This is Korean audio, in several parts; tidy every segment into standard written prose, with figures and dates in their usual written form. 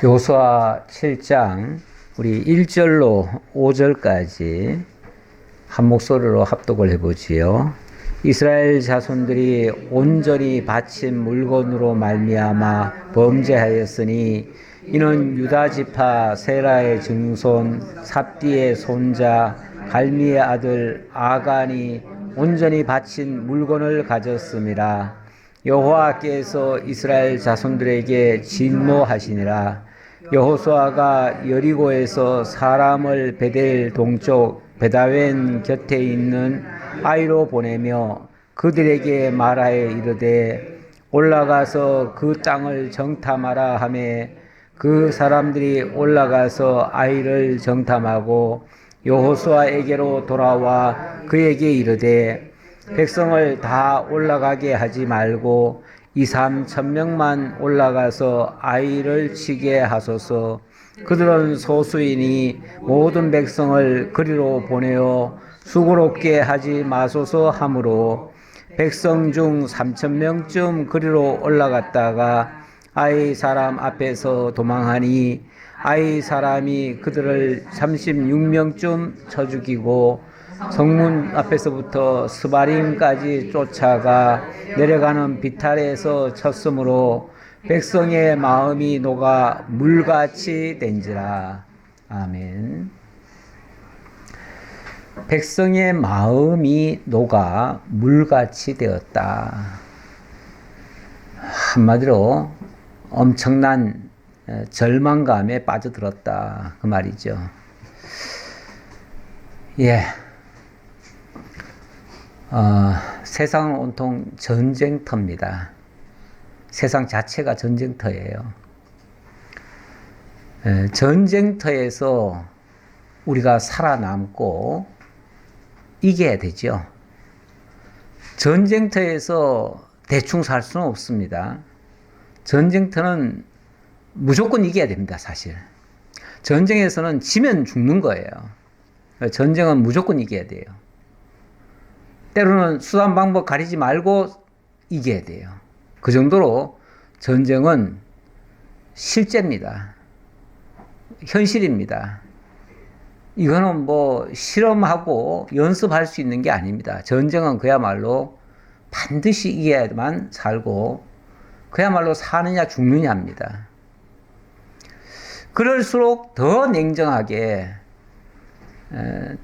여호수아 7장 우리 1절로 5절까지 한 목소리로 합독을 해보지요. 이스라엘 자손들이 온전히 바친 물건으로 말미암아 범죄하였으니 이는 유다 지파 세라의 증손 삽디의 손자 갈미의 아들 아간이 온전히 바친 물건을 가졌음이라. 여호와께서 이스라엘 자손들에게 진노하시니라. 여호수아가 여리고에서 사람을 베델 동쪽 베다웬 곁에 있는 아이로 보내며 그들에게 말하여 이르되 올라가서 그 땅을 정탐하라 하매 그 사람들이 올라가서 아이를 정탐하고 여호수아에게로 돌아와 그에게 이르되 백성을 다 올라가게 하지 말고 2-3천 명만 올라가서 아이를 치게 하소서. 그들은 소수이니 모든 백성을 그리로 보내어 수고롭게 하지 마소서 하므로 백성 중 3,000명쯤 그리로 올라갔다가 아이 사람 앞에서 도망하니 아이 사람이 그들을 36명쯤 쳐 죽이고 성문 앞에서부터 스바림까지 쫓아가 내려가는 비탈에서 쳤으므로 백성의 마음이 녹아 물같이 된지라. 아멘. 백성의 마음이 녹아 물같이 되었다. 한마디로 엄청난 절망감에 빠져들었다 그 말이죠. 예. 세상은 온통 전쟁터입니다. 세상 자체가 전쟁터예요. 전쟁터에서 우리가 살아남고 이겨야 되죠. 전쟁터에서 대충 살 수는 없습니다. 전쟁터는 무조건 이겨야 됩니다, 사실. 전쟁에서는 지면 죽는 거예요. 전쟁은 무조건 이겨야 돼요. 때로는 수단 방법 가리지 말고 이겨야 돼요. 그 정도로 전쟁은 실제입니다. 현실입니다. 이거는 뭐 실험하고 연습할 수 있는 게 아닙니다. 전쟁은 그야말로 반드시 이겨야만 살고 그야말로 사느냐 죽느냐입니다. 그럴수록 더 냉정하게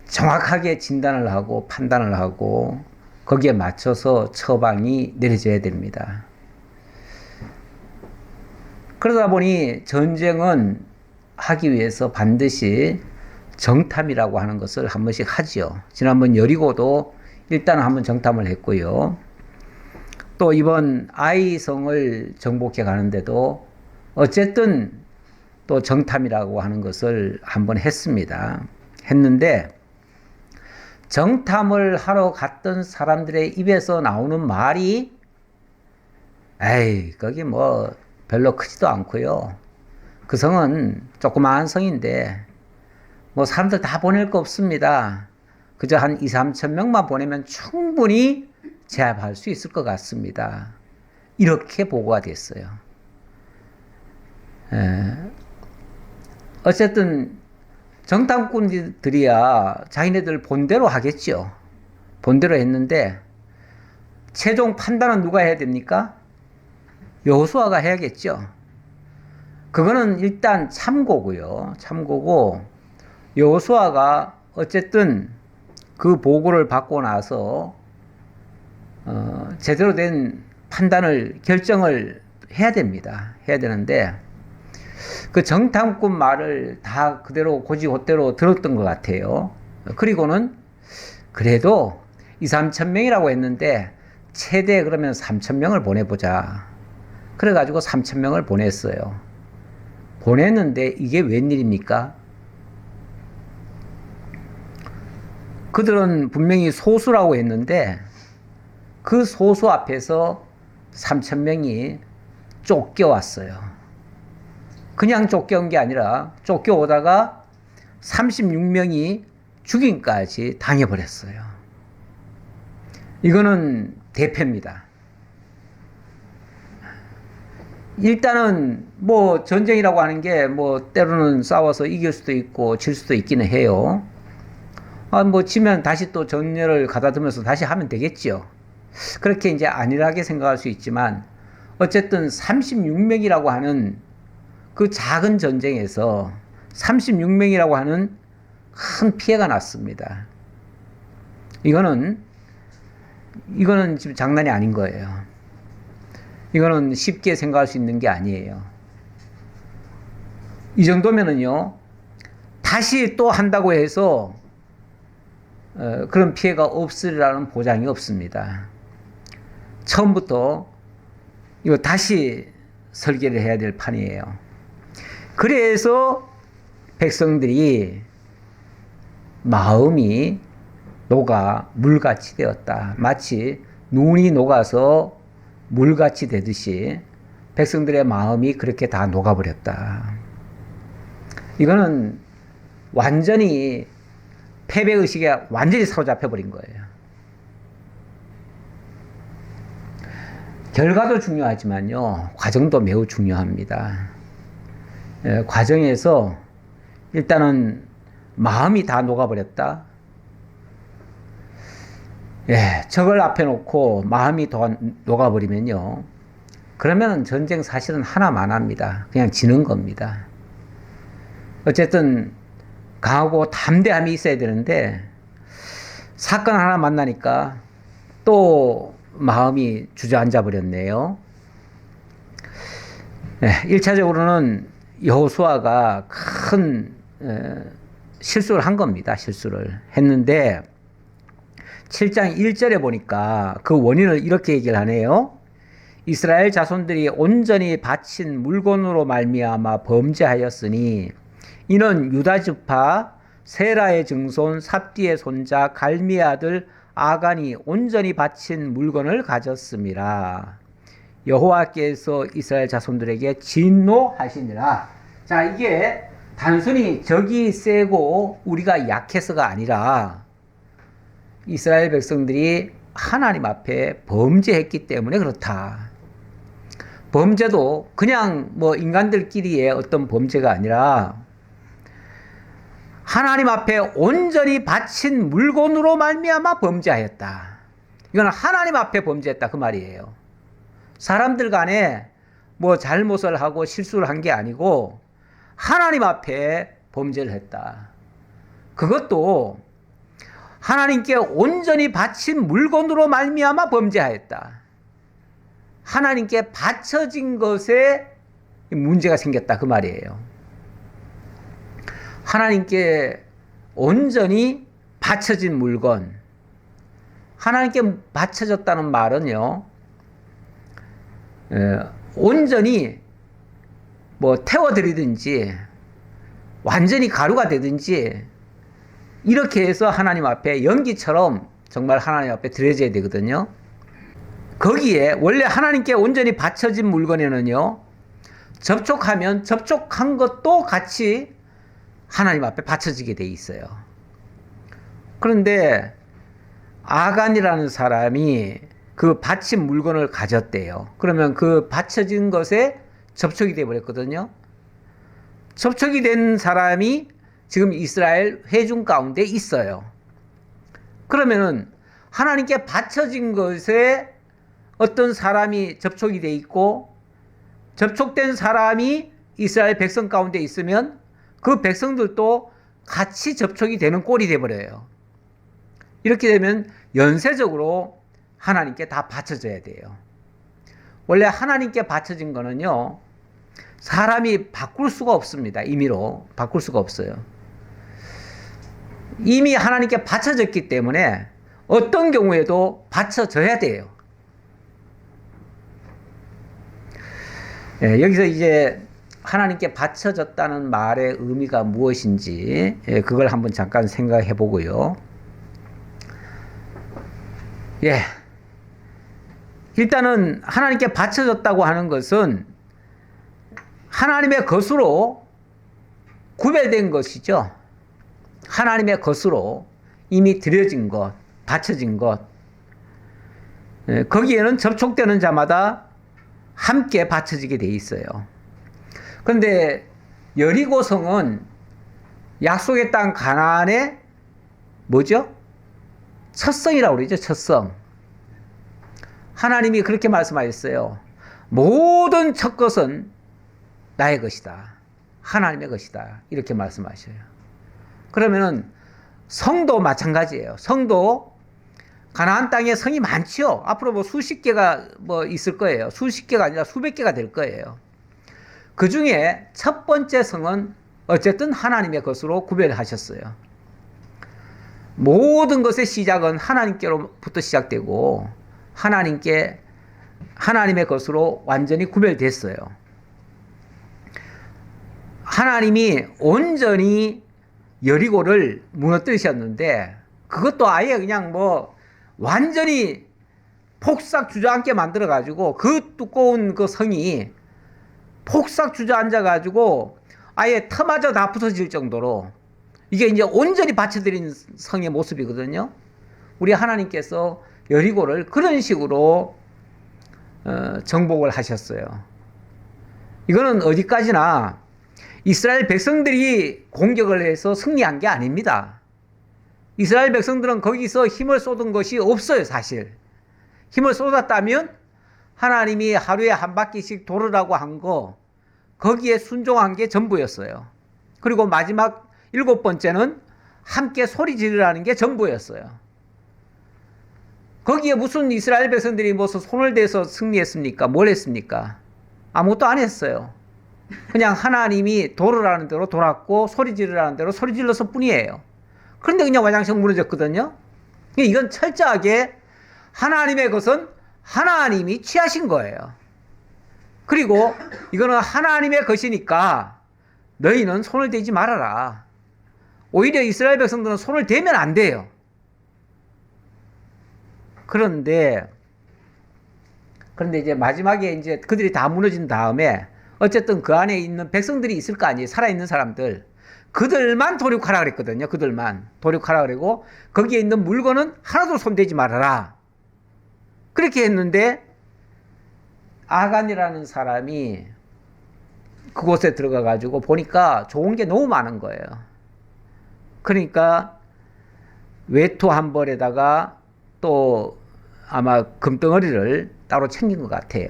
정확하게 진단을 하고 판단을 하고 거기에 맞춰서 처방이 내려져야 됩니다. 그러다 보니 전쟁은 하기 위해서 반드시 정탐이라고 하는 것을 한 번씩 하지요. 지난번 여리고도 일단 한번 정탐을 했고요. 또 이번 아이성을 정복해 가는데도 어쨌든 또 정탐이라고 하는 것을 한번 했는데 정탐을 하러 갔던 사람들의 입에서 나오는 말이 에이 거기 뭐 별로 크지도 않고요. 그 성은 조그마한 성인데 뭐 사람들 다 보낼 거 없습니다. 그저 한 2-3천 명만 보내면 충분히 제압할 수 있을 것 같습니다. 이렇게 보고가 됐어요. 어쨌든 정탐꾼들이야 자기네들 본대로 하겠죠. 본대로 했는데 최종 판단은 누가 해야 됩니까? 여호수아가 해야겠죠. 그거는 일단 참고고요. 참고고 여호수아가 어쨌든 그 보고를 받고 나서 제대로 된 판단을 결정을 해야 됩니다. 해야 되는데 그 정탐꾼 말을 다 그대로 곧이곧대로 들었던 것 같아요. 그리고는 그래도 2-3천 명이라고 했는데 최대 그러면 3천 명을 보내보자. 그래가지고 3천 명을 보냈어요. 보냈는데 이게 웬일입니까? 그들은 분명히 소수라고 했는데 그 소수 앞에서 3천 명이 쫓겨왔어요. 그냥 쫓겨온 게 아니라 쫓겨오다가 36명이 죽임까지 당해버렸어요. 이거는 대패입니다. 일단은 뭐 전쟁이라고 하는 게 뭐 때로는 싸워서 이길 수도 있고 질 수도 있기는 해요. 뭐 지면 다시 또 전열을 가다듬어서 다시 하면 되겠죠. 그렇게 이제 안일하게 생각할 수 있지만 어쨌든 36명이라고 하는 그 작은 전쟁에서 36명이라고 하는 큰 피해가 났습니다. 이거는 지금 장난이 아닌 거예요. 이거는 쉽게 생각할 수 있는 게 아니에요. 이 정도면은요, 다시 또 한다고 해서 그런 피해가 없으리라는 보장이 없습니다. 처음부터 이거 다시 설계를 해야 될 판이에요. 그래서 백성들이 마음이 녹아 물같이 되었다. 마치 눈이 녹아서 물같이 되듯이 백성들의 마음이 그렇게 다 녹아버렸다. 이거는 완전히 패배의식에 완전히 사로잡혀 버린 거예요. 결과도 중요하지만요, 과정도 매우 중요합니다. 과정에서 일단은 마음이 다 녹아버렸다. 적을 앞에 놓고 마음이 더 녹아버리면요, 그러면 전쟁 사실은 하나만 합니다. 그냥 지는 겁니다. 어쨌든 강하고 담대함이 있어야 되는데 사건 하나 만나니까 또 마음이 주저앉아 버렸네요. 1차적으로는 여호수아가 큰 실수를 한 겁니다. 실수를 했는데 7장 1절에 보니까 그 원인을 이렇게 얘기를 하네요. 이스라엘 자손들이 온전히 바친 물건으로 말미암아 범죄하였으니 이는 유다 지파 세라의 증손 삽디의 손자 갈미의 아들 아간이 온전히 바친 물건을 가졌음이라. 여호와께서 이스라엘 자손들에게 진노하시니라. 자, 이게 단순히 적이 세고 우리가 약해서가 아니라 이스라엘 백성들이 하나님 앞에 범죄했기 때문에 그렇다. 범죄도 그냥 뭐 인간들끼리의 어떤 범죄가 아니라 하나님 앞에 온전히 바친 물건으로 말미암아 범죄하였다. 이건 하나님 앞에 범죄했다 그 말이에요. 사람들 간에 뭐 잘못을 하고 실수를 한 게 아니고 하나님 앞에 범죄를 했다. 그것도 하나님께 온전히 바친 물건으로 말미암아 범죄하였다. 하나님께 바쳐진 것에 문제가 생겼다 그 말이에요. 하나님께 온전히 바쳐진 물건, 하나님께 바쳐졌다는 말은요, 온전히 뭐 태워드리든지 완전히 가루가 되든지 이렇게 해서 하나님 앞에 연기처럼 정말 하나님 앞에 드려져야 되거든요. 거기에 원래 하나님께 온전히 바쳐진 물건에는요, 접촉하면 접촉한 것도 같이 하나님 앞에 바쳐지게 돼 있어요. 그런데 아간이라는 사람이 그 바친 물건을 가졌대요. 그러면 그 바쳐진 것에 접촉이 돼 버렸거든요. 접촉이 된 사람이 지금 이스라엘 회중 가운데 있어요. 그러면은 하나님께 바쳐진 것에 어떤 사람이 접촉이 돼 있고 접촉된 사람이 이스라엘 백성 가운데 있으면 그 백성들도 같이 접촉이 되는 꼴이 돼버려요. 이렇게 되면 연쇄적으로 하나님께 다 바쳐져야 돼요. 원래 하나님께 바쳐진 거는요, 사람이 바꿀 수가 없습니다. 임의로 바꿀 수가 없어요. 이미 하나님께 바쳐졌기 때문에 어떤 경우에도 바쳐져야 돼요. 여기서 이제 하나님께 바쳐졌다는 말의 의미가 무엇인지 그걸 한번 잠깐 생각해 보고요. 일단은 하나님께 바쳐졌다고 하는 것은 하나님의 것으로 구별된 것이죠. 하나님의 것으로 이미 드려진 것, 바쳐진 것. 거기에는 접촉되는 자마다 함께 바쳐지게 돼 있어요. 그런데 여리고성은 약속의 땅 가나안의 뭐죠? 첫 성이라고 그러죠. 첫 성. 하나님이 그렇게 말씀하셨어요. 모든 첫 것은 나의 것이다. 하나님의 것이다. 이렇게 말씀하셔요. 그러면은 성도 마찬가지예요. 성도 가나안 땅에 성이 많죠. 앞으로 뭐 수십 개가 뭐 있을 거예요. 수십 개가 아니라 수백 개가 될 거예요. 그 중에 첫 번째 성은 어쨌든 하나님의 것으로 구별하셨어요. 모든 것의 시작은 하나님께로부터 시작되고 하나님의 것으로 완전히 구별됐어요. 하나님이 온전히 여리고를 무너뜨리셨는데 그것도 아예 그냥 뭐 완전히 폭삭 주저앉게 만들어 가지고 그 두꺼운 그 성이 폭삭 주저앉아 가지고 아예 터마저 다 부서질 정도로 이게 이제 온전히 받쳐들인 성의 모습이거든요. 우리 하나님께서 여리고를 그런 식으로 정복을 하셨어요. 이거는 어디까지나 이스라엘 백성들이 공격을 해서 승리한 게 아닙니다. 이스라엘 백성들은 거기서 힘을 쏟은 것이 없어요, 사실. 힘을 쏟았다면 하나님이 하루에 한 바퀴씩 돌으라고 한 거, 거기에 순종한 게 전부였어요. 그리고 마지막 7번째는 함께 소리 지르라는 게 전부였어요. 거기에 무슨 이스라엘 백성들이 무슨 손을 대서 승리했습니까? 뭘 했습니까? 아무것도 안 했어요. 그냥 하나님이 돌으라는 대로 돌았고 소리 지르라는 대로 소리 질렀을 뿐이에요. 그런데 그냥 와장창 무너졌거든요. 이건 철저하게 하나님의 것은 하나님이 취하신 거예요. 그리고 이거는 하나님의 것이니까 너희는 손을 대지 말아라. 오히려 이스라엘 백성들은 손을 대면 안 돼요. 그런데 이제 마지막에 이제 그들이 다 무너진 다음에 어쨌든 그 안에 있는 백성들이 있을 거 아니에요. 살아있는 사람들. 그들만 도륙하라 그랬거든요. 그들만 도륙하라 그러고 거기에 있는 물건은 하나도 손대지 말아라. 그렇게 했는데 아간이라는 사람이 그곳에 들어가 가지고 보니까 좋은 게 너무 많은 거예요. 그러니까 외투 한 벌에다가 또 아마 금덩어리를 따로 챙긴 것 같아요.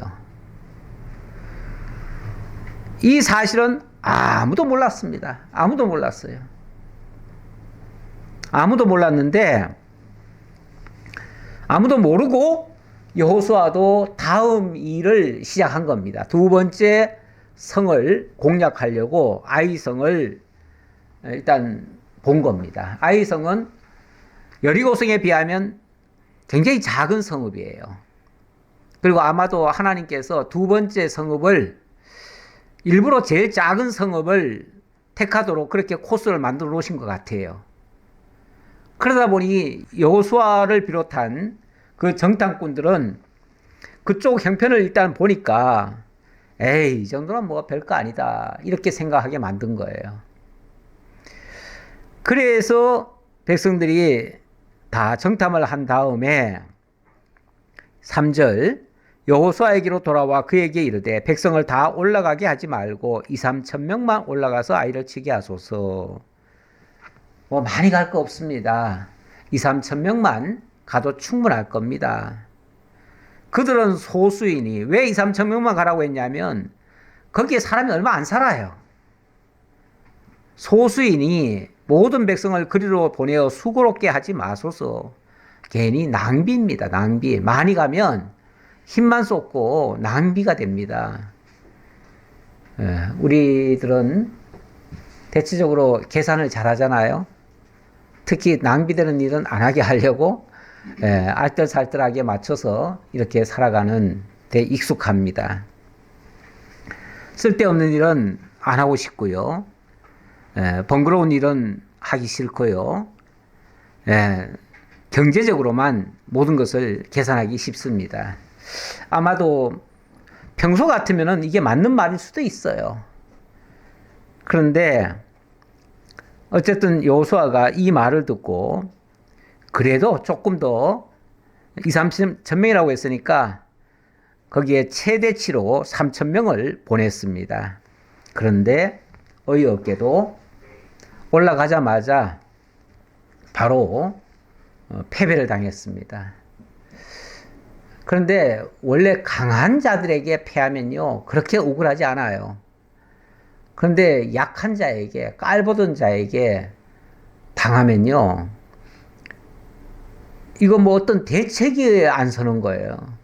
이 사실은 아무도 몰랐습니다. 아무도 몰랐어요. 아무도 몰랐는데 아무도 모르고 여호수아도 다음 일을 시작한 겁니다. 두 번째 성을 공략하려고 아이성을 일단 본 겁니다. 아이성은 여리고성에 비하면 굉장히 작은 성읍이에요. 그리고 아마도 하나님께서 두 번째 성읍을 일부러 제일 작은 성읍을 택하도록 그렇게 코스를 만들어 놓으신 것 같아요. 그러다 보니 여호수아를 비롯한 그 정탐꾼들은 그쪽 형편을 일단 보니까 에이, 이 정도는 뭐 별거 아니다 이렇게 생각하게 만든 거예요. 그래서 백성들이 다 정탐을 한 다음에 3절 여호수아에게로 돌아와 그에게 이르되 백성을 다 올라가게 하지 말고 2-3천 명만 올라가서 아이를 치게 하소서. 뭐 많이 갈 거 없습니다. 2-3천 명만 가도 충분할 겁니다. 그들은 소수이니 왜 2-3천 명만 가라고 했냐면 거기에 사람이 얼마 안 살아요. 소수이니 모든 백성을 그리로 보내어 수고롭게 하지 마소서. 괜히 낭비입니다. 낭비. 많이 가면 힘만 쏟고 낭비가 됩니다. 우리들은 대체적으로 계산을 잘하잖아요. 특히 낭비되는 일은 안 하게 하려고 알뜰살뜰하게 맞춰서 이렇게 살아가는 데 익숙합니다. 쓸데없는 일은 안 하고 싶고요. 번거로운 일은 하기 싫고요. 경제적으로만 모든 것을 계산하기 쉽습니다. 아마도 평소 같으면 이게 맞는 말일 수도 있어요. 그런데 어쨌든 여호수아가 이 말을 듣고 그래도 조금 더 2-3천 명이라고 했으니까 거기에 최대치로 3,000명을 보냈습니다. 그런데 어이없게도 올라가자마자 바로 패배를 당했습니다. 그런데 원래 강한 자들에게 패하면요 그렇게 억울하지 않아요. 그런데 약한 자에게, 깔보던 자에게 당하면요 이거 뭐 어떤 대책이 안 서는 거예요.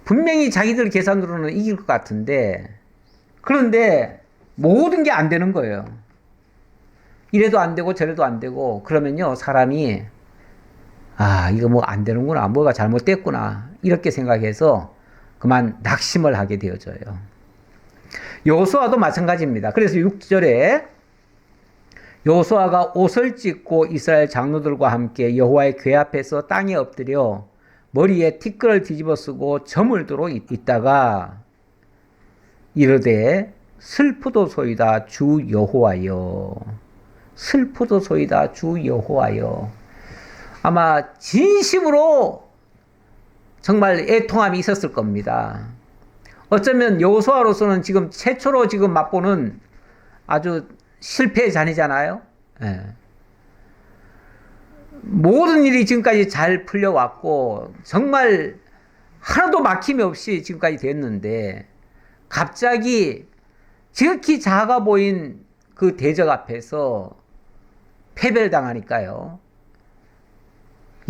분명히 자기들 계산으로는 이길 것 같은데, 그런데 모든 게 안 되는 거예요. 이래도 안 되고 저래도 안 되고 그러면요 사람이 이거 뭐 안 되는구나, 뭐가 잘못됐구나 이렇게 생각해서 그만 낙심을 하게 되어져요. 여호수아도 마찬가지입니다. 그래서 6절에 여호수아가 옷을 찢고 이스라엘 장로들과 함께 여호와의 궤 앞에서 땅에 엎드려 머리에 티끌을 뒤집어 쓰고 점을 들어 있다가 이르되 슬프도소이다 주 여호와여, 슬프도소이다 주 여호와여. 아마 진심으로 정말 애통함이 있었을 겁니다. 어쩌면 여호수아로서는 지금 최초로 지금 맛보는 아주 실패의 잔이잖아요. 예. 모든 일이 지금까지 잘 풀려왔고 정말 하나도 막힘이 없이 지금까지 됐는데 갑자기 지극히 작아 보인 그 대적 앞에서 패배를 당하니까요.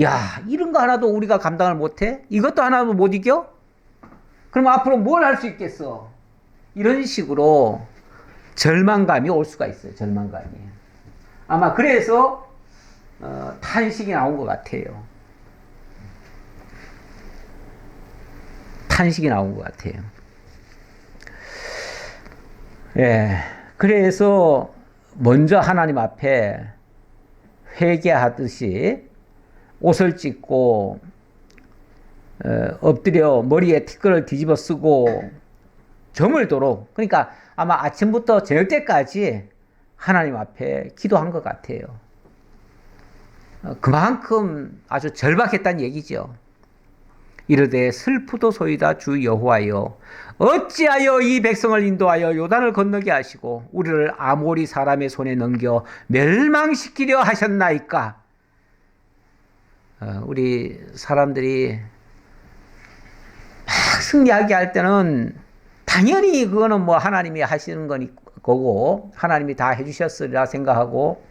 야, 이런 거 하나도 우리가 감당을 못해? 이것도 하나도 못 이겨? 그럼 앞으로 뭘 할 수 있겠어? 이런 식으로 절망감이 올 수가 있어요. 절망감이. 아마 그래서 탄식이 나온 것 같아요. 탄식이 나온 것 같아요. 예. 그래서 먼저 하나님 앞에 회개하듯이 옷을 찢고 엎드려 머리에 티끌을 뒤집어 쓰고 점을 도록, 그러니까 아마 아침부터 저녁 때까지 하나님 앞에 기도한 것 같아요. 그만큼 아주 절박했다는 얘기죠. 이르되 슬프도소이다 주 여호와여, 어찌하여 이 백성을 인도하여 요단을 건너게 하시고 우리를 아모리 사람의 손에 넘겨 멸망시키려 하셨나이까. 우리 사람들이 막 승리하게 할 때는 당연히 그거는 뭐 하나님이 하시는 거고 하나님이 다 해주셨으리라 생각하고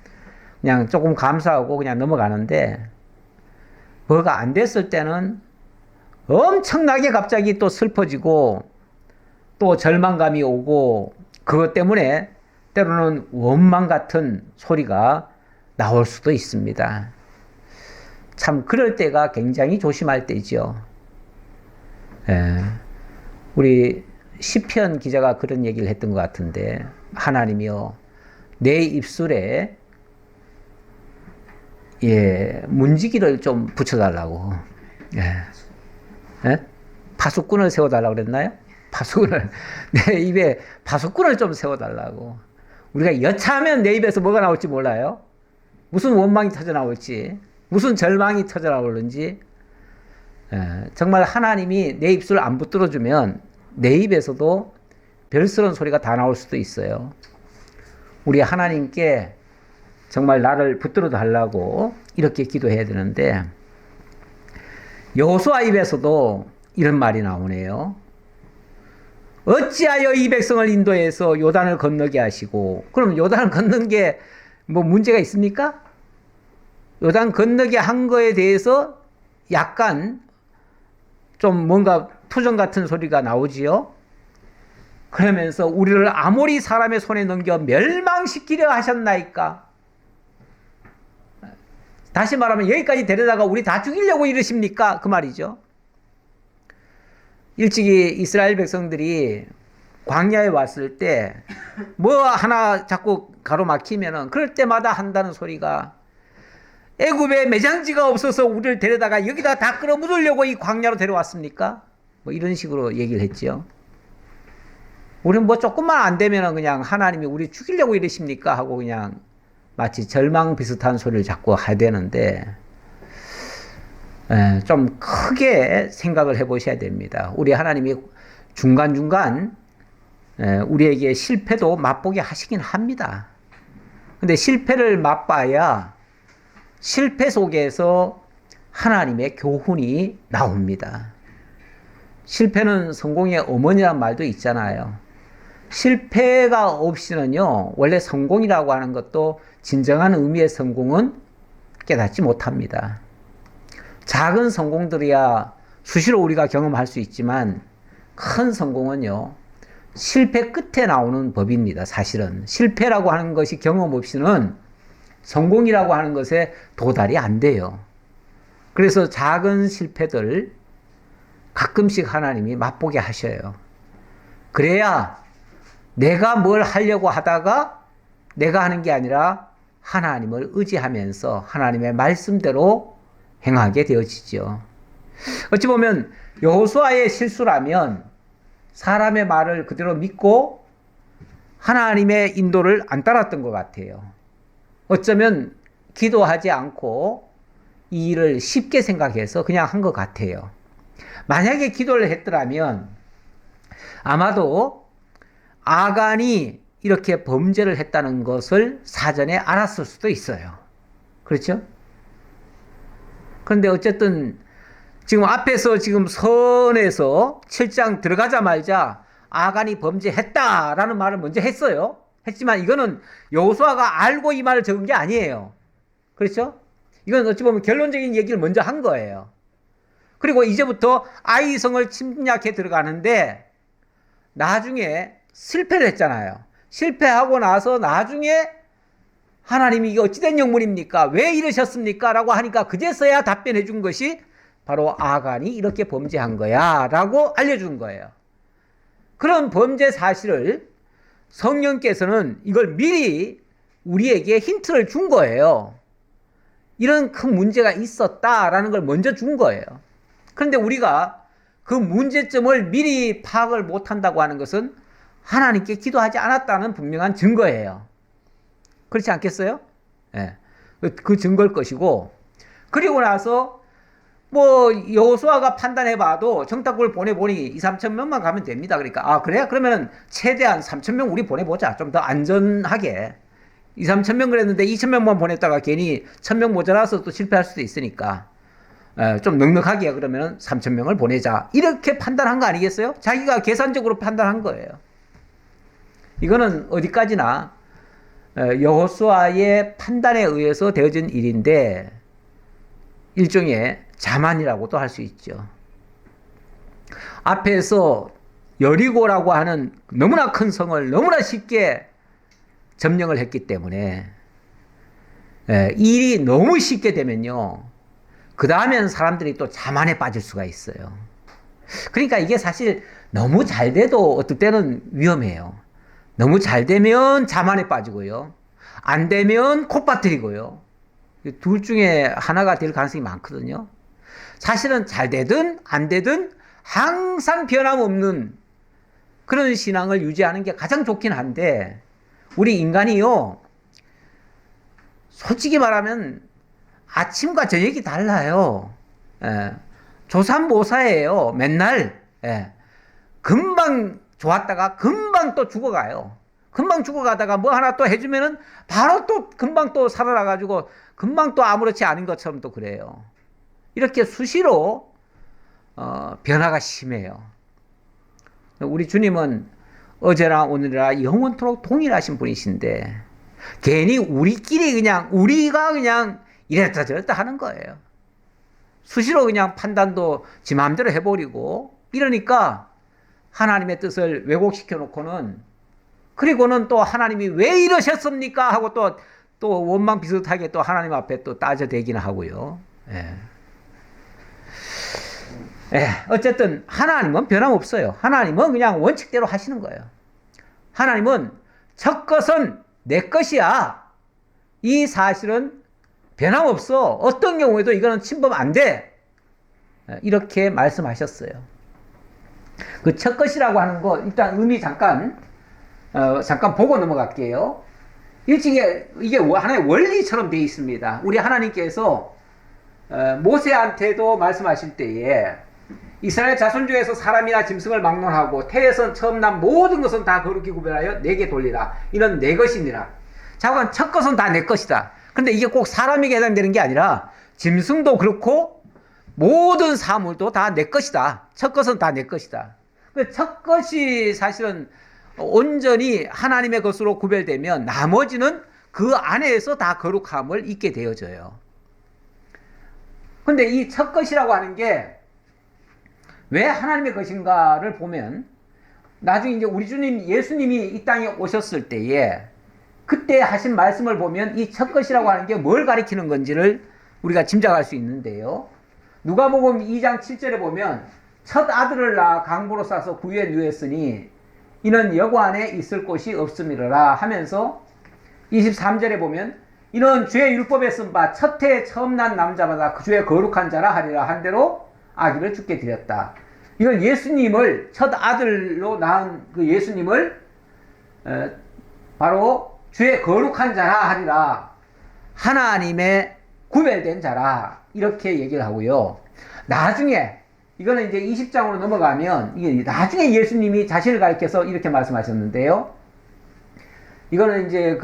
그냥 조금 감사하고 그냥 넘어가는데, 뭐가 안 됐을 때는 엄청나게 갑자기 또 슬퍼지고 또 절망감이 오고 그것 때문에 때로는 원망 같은 소리가 나올 수도 있습니다. 참 그럴 때가 굉장히 조심할 때죠. 우리 시편 기자가 그런 얘기를 했던 것 같은데, 하나님이여 내 입술에 문지기를 좀 붙여달라고. 파수꾼을 세워달라고 그랬나요? 파수꾼을, 내 입에 파수꾼을 좀 세워달라고. 우리가 여차하면 내 입에서 뭐가 나올지 몰라요. 무슨 원망이 터져 나올지, 무슨 절망이 터져 나올는지. 정말 하나님이 내 입술을 안 붙들어주면 내 입에서도 별스러운 소리가 다 나올 수도 있어요. 우리 하나님께 정말 나를 붙들어 달라고 이렇게 기도해야 되는데, 여호수아 입에서도 이런 말이 나오네요. 어찌하여 이 백성을 인도해서 요단을 건너게 하시고. 그럼 요단을 건넌 게 뭐 문제가 있습니까? 요단 건너게 한 거에 대해서 약간 좀 뭔가 투정 같은 소리가 나오지요. 그러면서 우리를 아모리 사람의 손에 넘겨 멸망시키려 하셨나이까. 다시 말하면 여기까지 데려다가 우리 다 죽이려고 이러십니까? 그 말이죠. 일찍이 이스라엘 백성들이 광야에 왔을 때 뭐 하나 자꾸 가로막히면은 그럴 때마다 한다는 소리가, 애굽에 매장지가 없어서 우리를 데려다가 여기다 다 끌어묻으려고 이 광야로 데려왔습니까? 뭐 이런 식으로 얘기를 했죠. 우리는 뭐 조금만 안 되면은 그냥 하나님이 우리 죽이려고 이러십니까? 하고 그냥 마치 절망 비슷한 소리를 자꾸 하되는데, 좀 크게 생각을 해보셔야 됩니다. 우리 하나님이 중간중간 우리에게 실패도 맛보게 하시긴 합니다. 근데 실패를 맛봐야 실패 속에서 하나님의 교훈이 나옵니다. 실패는 성공의 어머니란 말도 있잖아요. 실패가 없이는요, 원래 성공이라고 하는 것도 진정한 의미의 성공은 깨닫지 못합니다. 작은 성공들이야 수시로 우리가 경험할 수 있지만 큰 성공은요, 실패 끝에 나오는 법입니다. 사실은 실패라고 하는 것이 경험 없이는 성공이라고 하는 것에 도달이 안 돼요. 그래서 작은 실패들 가끔씩 하나님이 맛보게 하셔요. 그래야 내가 뭘 하려고 하다가 내가 하는 게 아니라 하나님을 의지하면서 하나님의 말씀대로 행하게 되어지죠. 어찌 보면 여호수아의 실수라면 사람의 말을 그대로 믿고 하나님의 인도를 안 따랐던 것 같아요. 어쩌면 기도하지 않고 이 일을 쉽게 생각해서 그냥 한 것 같아요. 만약에 기도를 했더라면 아마도 아간이 이렇게 범죄를 했다는 것을 사전에 알았을 수도 있어요. 그렇죠? 그런데 어쨌든 지금 앞에서 지금 선에서 7장 들어가자마자 아간이 범죄했다라는 말을 먼저 했어요. 했지만 이거는 여호수아가 알고 이 말을 적은 게 아니에요. 그렇죠? 이건 어찌 보면 결론적인 얘기를 먼저 한 거예요. 그리고 이제부터 아이성을 침략해 들어가는데 나중에 실패를 했잖아요. 실패하고 나서 나중에 하나님이 이게 어찌된 영문입니까? 왜 이러셨습니까? 라고 하니까 그제서야 답변해 준 것이 바로 아간이 이렇게 범죄한 거야 라고 알려준 거예요. 그런 범죄 사실을 성령께서는 이걸 미리 우리에게 힌트를 준 거예요. 이런 큰 문제가 있었다라는 걸 먼저 준 거예요. 그런데 우리가 그 문제점을 미리 파악을 못한다고 하는 것은 하나님께 기도하지 않았다는 분명한 증거예요. 그렇지 않겠어요? 네. 그 증거일 것이고, 그리고 나서 뭐 여호수아가 판단해봐도 정탐꾼을 보내보니 2, 3천 명만 가면 됩니다. 그러니까 아 그래? 그러면 최대한 3천 명 우리 보내보자. 좀 더 안전하게. 2, 3천 명 그랬는데 2천 명만 보냈다가 괜히 1,000명 모자라서 또 실패할 수도 있으니까 좀 넉넉하게 그러면 3천 명을 보내자. 이렇게 판단한 거 아니겠어요? 자기가 계산적으로 판단한 거예요. 이거는 어디까지나 여호수아의 판단에 의해서 되어진 일인데 일종의 자만이라고도 할 수 있죠. 앞에서 여리고라고 하는 너무나 큰 성을 너무나 쉽게 점령을 했기 때문에 일이 너무 쉽게 되면요. 그 다음에는 사람들이 또 자만에 빠질 수가 있어요. 그러니까 이게 사실 너무 잘 돼도 어떨 때는 위험해요. 너무 잘 되면 자만에 빠지고요. 안 되면 콧바뜨리고요. 둘 중에 하나가 될 가능성이 많거든요. 사실은 잘 되든 안 되든 항상 변함없는 그런 신앙을 유지하는 게 가장 좋긴 한데 우리 인간이요. 솔직히 말하면 아침과 저녁이 달라요. 조삼모사예요. 맨날. 금방 좋았다가 금방 또 죽어가요. 금방 죽어가다가 뭐 하나 또 해주면은 바로 또 금방 또 살아나가지고 금방 또 아무렇지 않은 것처럼 또 그래요. 이렇게 수시로 변화가 심해요. 우리 주님은 어제나 오늘이나 영원토록 동일하신 분이신데 괜히 우리끼리 그냥 우리가 그냥 이랬다 저랬다 하는 거예요. 수시로 그냥 판단도 지 마음대로 해버리고 이러니까 하나님의 뜻을 왜곡시켜 놓고는 그리고는 또 하나님이 왜 이러셨습니까? 하고 또 원망 비슷하게 또 하나님 앞에 또 따져대기는 하고요. 어쨌든 하나님은 변함없어요. 하나님은 그냥 원칙대로 하시는 거예요. 하나님은 첫 것은 내 것이야. 이 사실은 변함없어. 어떤 경우에도 이거는 침범 안 돼. 이렇게 말씀하셨어요. 그 첫 것이라고 하는 거 일단 의미 잠깐 보고 넘어갈게요. 일찍이 이게 하나의 원리처럼 되어 있습니다. 우리 하나님께서 모세한테도 말씀하실 때에 이스라엘 자손 중에서 사람이나 짐승을 막론하고 태에서 처음 난 모든 것은 다 거룩히 구별하여 내게 돌리라. 이는 내 것이니라. 자관 첫 것은 다 내 것이다. 근데 이게 꼭 사람에게 해당되는 게 아니라 짐승도 그렇고 모든 사물도 다 내 것이다. 첫 것은 다 내 것이다. 첫 것이 사실은 온전히 하나님의 것으로 구별되면 나머지는 그 안에서 다 거룩함을 잊게 되어져요. 근데 이 첫 것이라고 하는 게 왜 하나님의 것인가를 보면 나중에 이제 우리 주님 예수님이 이 땅에 오셨을 때에 그때 하신 말씀을 보면 이 첫 것이라고 하는 게 뭘 가리키는 건지를 우리가 짐작할 수 있는데요. 누가복음 2장 7절에 보면 첫 아들을 낳아 강보로 싸서 구유에 누였으니 이는 여과 안에 있을 곳이 없음이라 하면서 23절에 보면 이는 주의 율법에 쓴 바 첫 해에 처음 난 남자마다 그 주의 거룩한 자라 하리라 한 대로 아기를 주께 드렸다. 이건 예수님을 첫 아들로 낳은 그 예수님을 바로 주의 거룩한 자라 하리라. 하나님의 구별된 자라. 이렇게 얘기를 하고요. 나중에 이거는 이제 20장으로 넘어가면 이게 나중에 예수님이 자신을 가리켜서 이렇게 말씀하셨는데요. 이거는 이제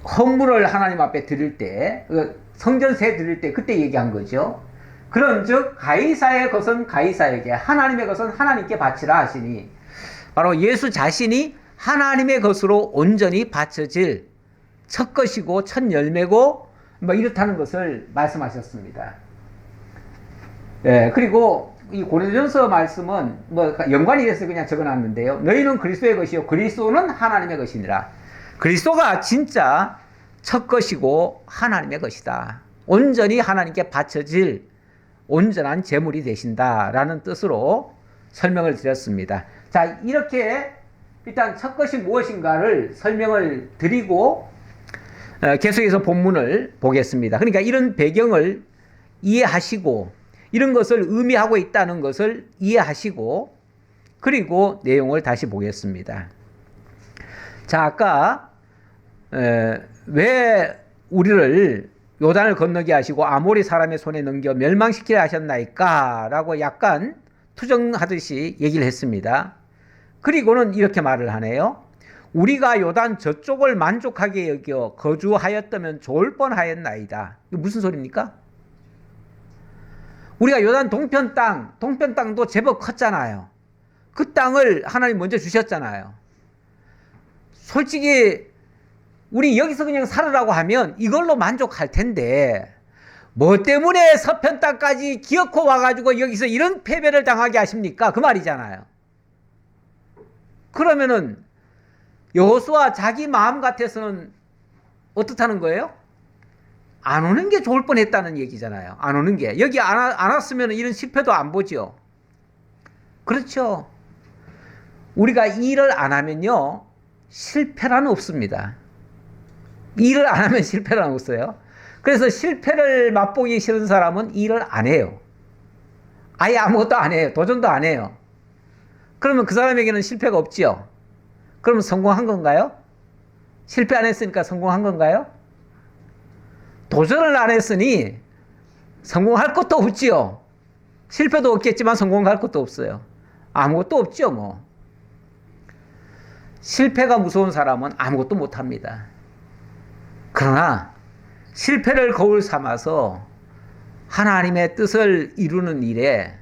헌물을 하나님 앞에 드릴 때, 성전세 드릴 때 그때 얘기한 거죠. 그런즉 가이사의 것은 가이사에게, 하나님의 것은 하나님께 바치라 하시니, 바로 예수 자신이 하나님의 것으로 온전히 바쳐질 첫 것이고 첫 열매고 뭐 이렇다는 것을 말씀하셨습니다. 예, 그리고 이 고린도전서 말씀은 뭐 연관이 돼서 그냥 적어놨는데요. 너희는 그리스도의 것이요 그리스도는 하나님의 것이니라. 그리스도가 진짜 첫 것이고 하나님의 것이다. 온전히 하나님께 바쳐질 온전한 제물이 되신다라는 뜻으로 설명을 드렸습니다. 자, 이렇게 일단 첫 것이 무엇인가를 설명을 드리고 계속해서 본문을 보겠습니다. 그러니까 이런 배경을 이해하시고 이런 것을 의미하고 있다는 것을 이해하시고 그리고 내용을 다시 보겠습니다. 자, 아까 왜 우리를 요단을 건너게 하시고 아모리 사람의 손에 넘겨 멸망시키려 하셨나이까? 라고 약간 투정하듯이 얘기를 했습니다. 그리고는 이렇게 말을 하네요. 우리가 요단 저쪽을 만족하게 여겨 거주하였다면 좋을 뻔하였나이다. 이거 무슨 소리입니까? 우리가 요단 동편 땅도 제법 컸잖아요. 그 땅을 하나님 먼저 주셨잖아요. 솔직히 우리 여기서 그냥 살으라고 하면 이걸로 만족할 텐데 뭐 때문에 서편 땅까지 기어코 와가지고 여기서 이런 패배를 당하게 하십니까? 그 말이잖아요. 그러면은 여호수아 자기 마음 같아서는 어떻다는 거예요? 안 오는 게 좋을 뻔했다는 얘기잖아요. 안 오는 게. 여기 안 왔으면 이런 실패도 안 보죠. 그렇죠. 우리가 일을 안 하면요 실패란 없습니다. 일을 안 하면 실패란 없어요. 그래서 실패를 맛보기 싫은 사람은 일을 안 해요. 아예 아무것도 안 해요. 도전도 안 해요. 그러면 그 사람에게는 실패가 없지요. 그러면 성공한 건가요? 실패 안 했으니까 성공한 건가요? 도전을 안 했으니 성공할 것도 없지요. 실패도 없겠지만 성공할 것도 없어요. 아무것도 없죠, 뭐. 실패가 무서운 사람은 아무것도 못합니다. 그러나 실패를 거울 삼아서 하나님의 뜻을 이루는 일에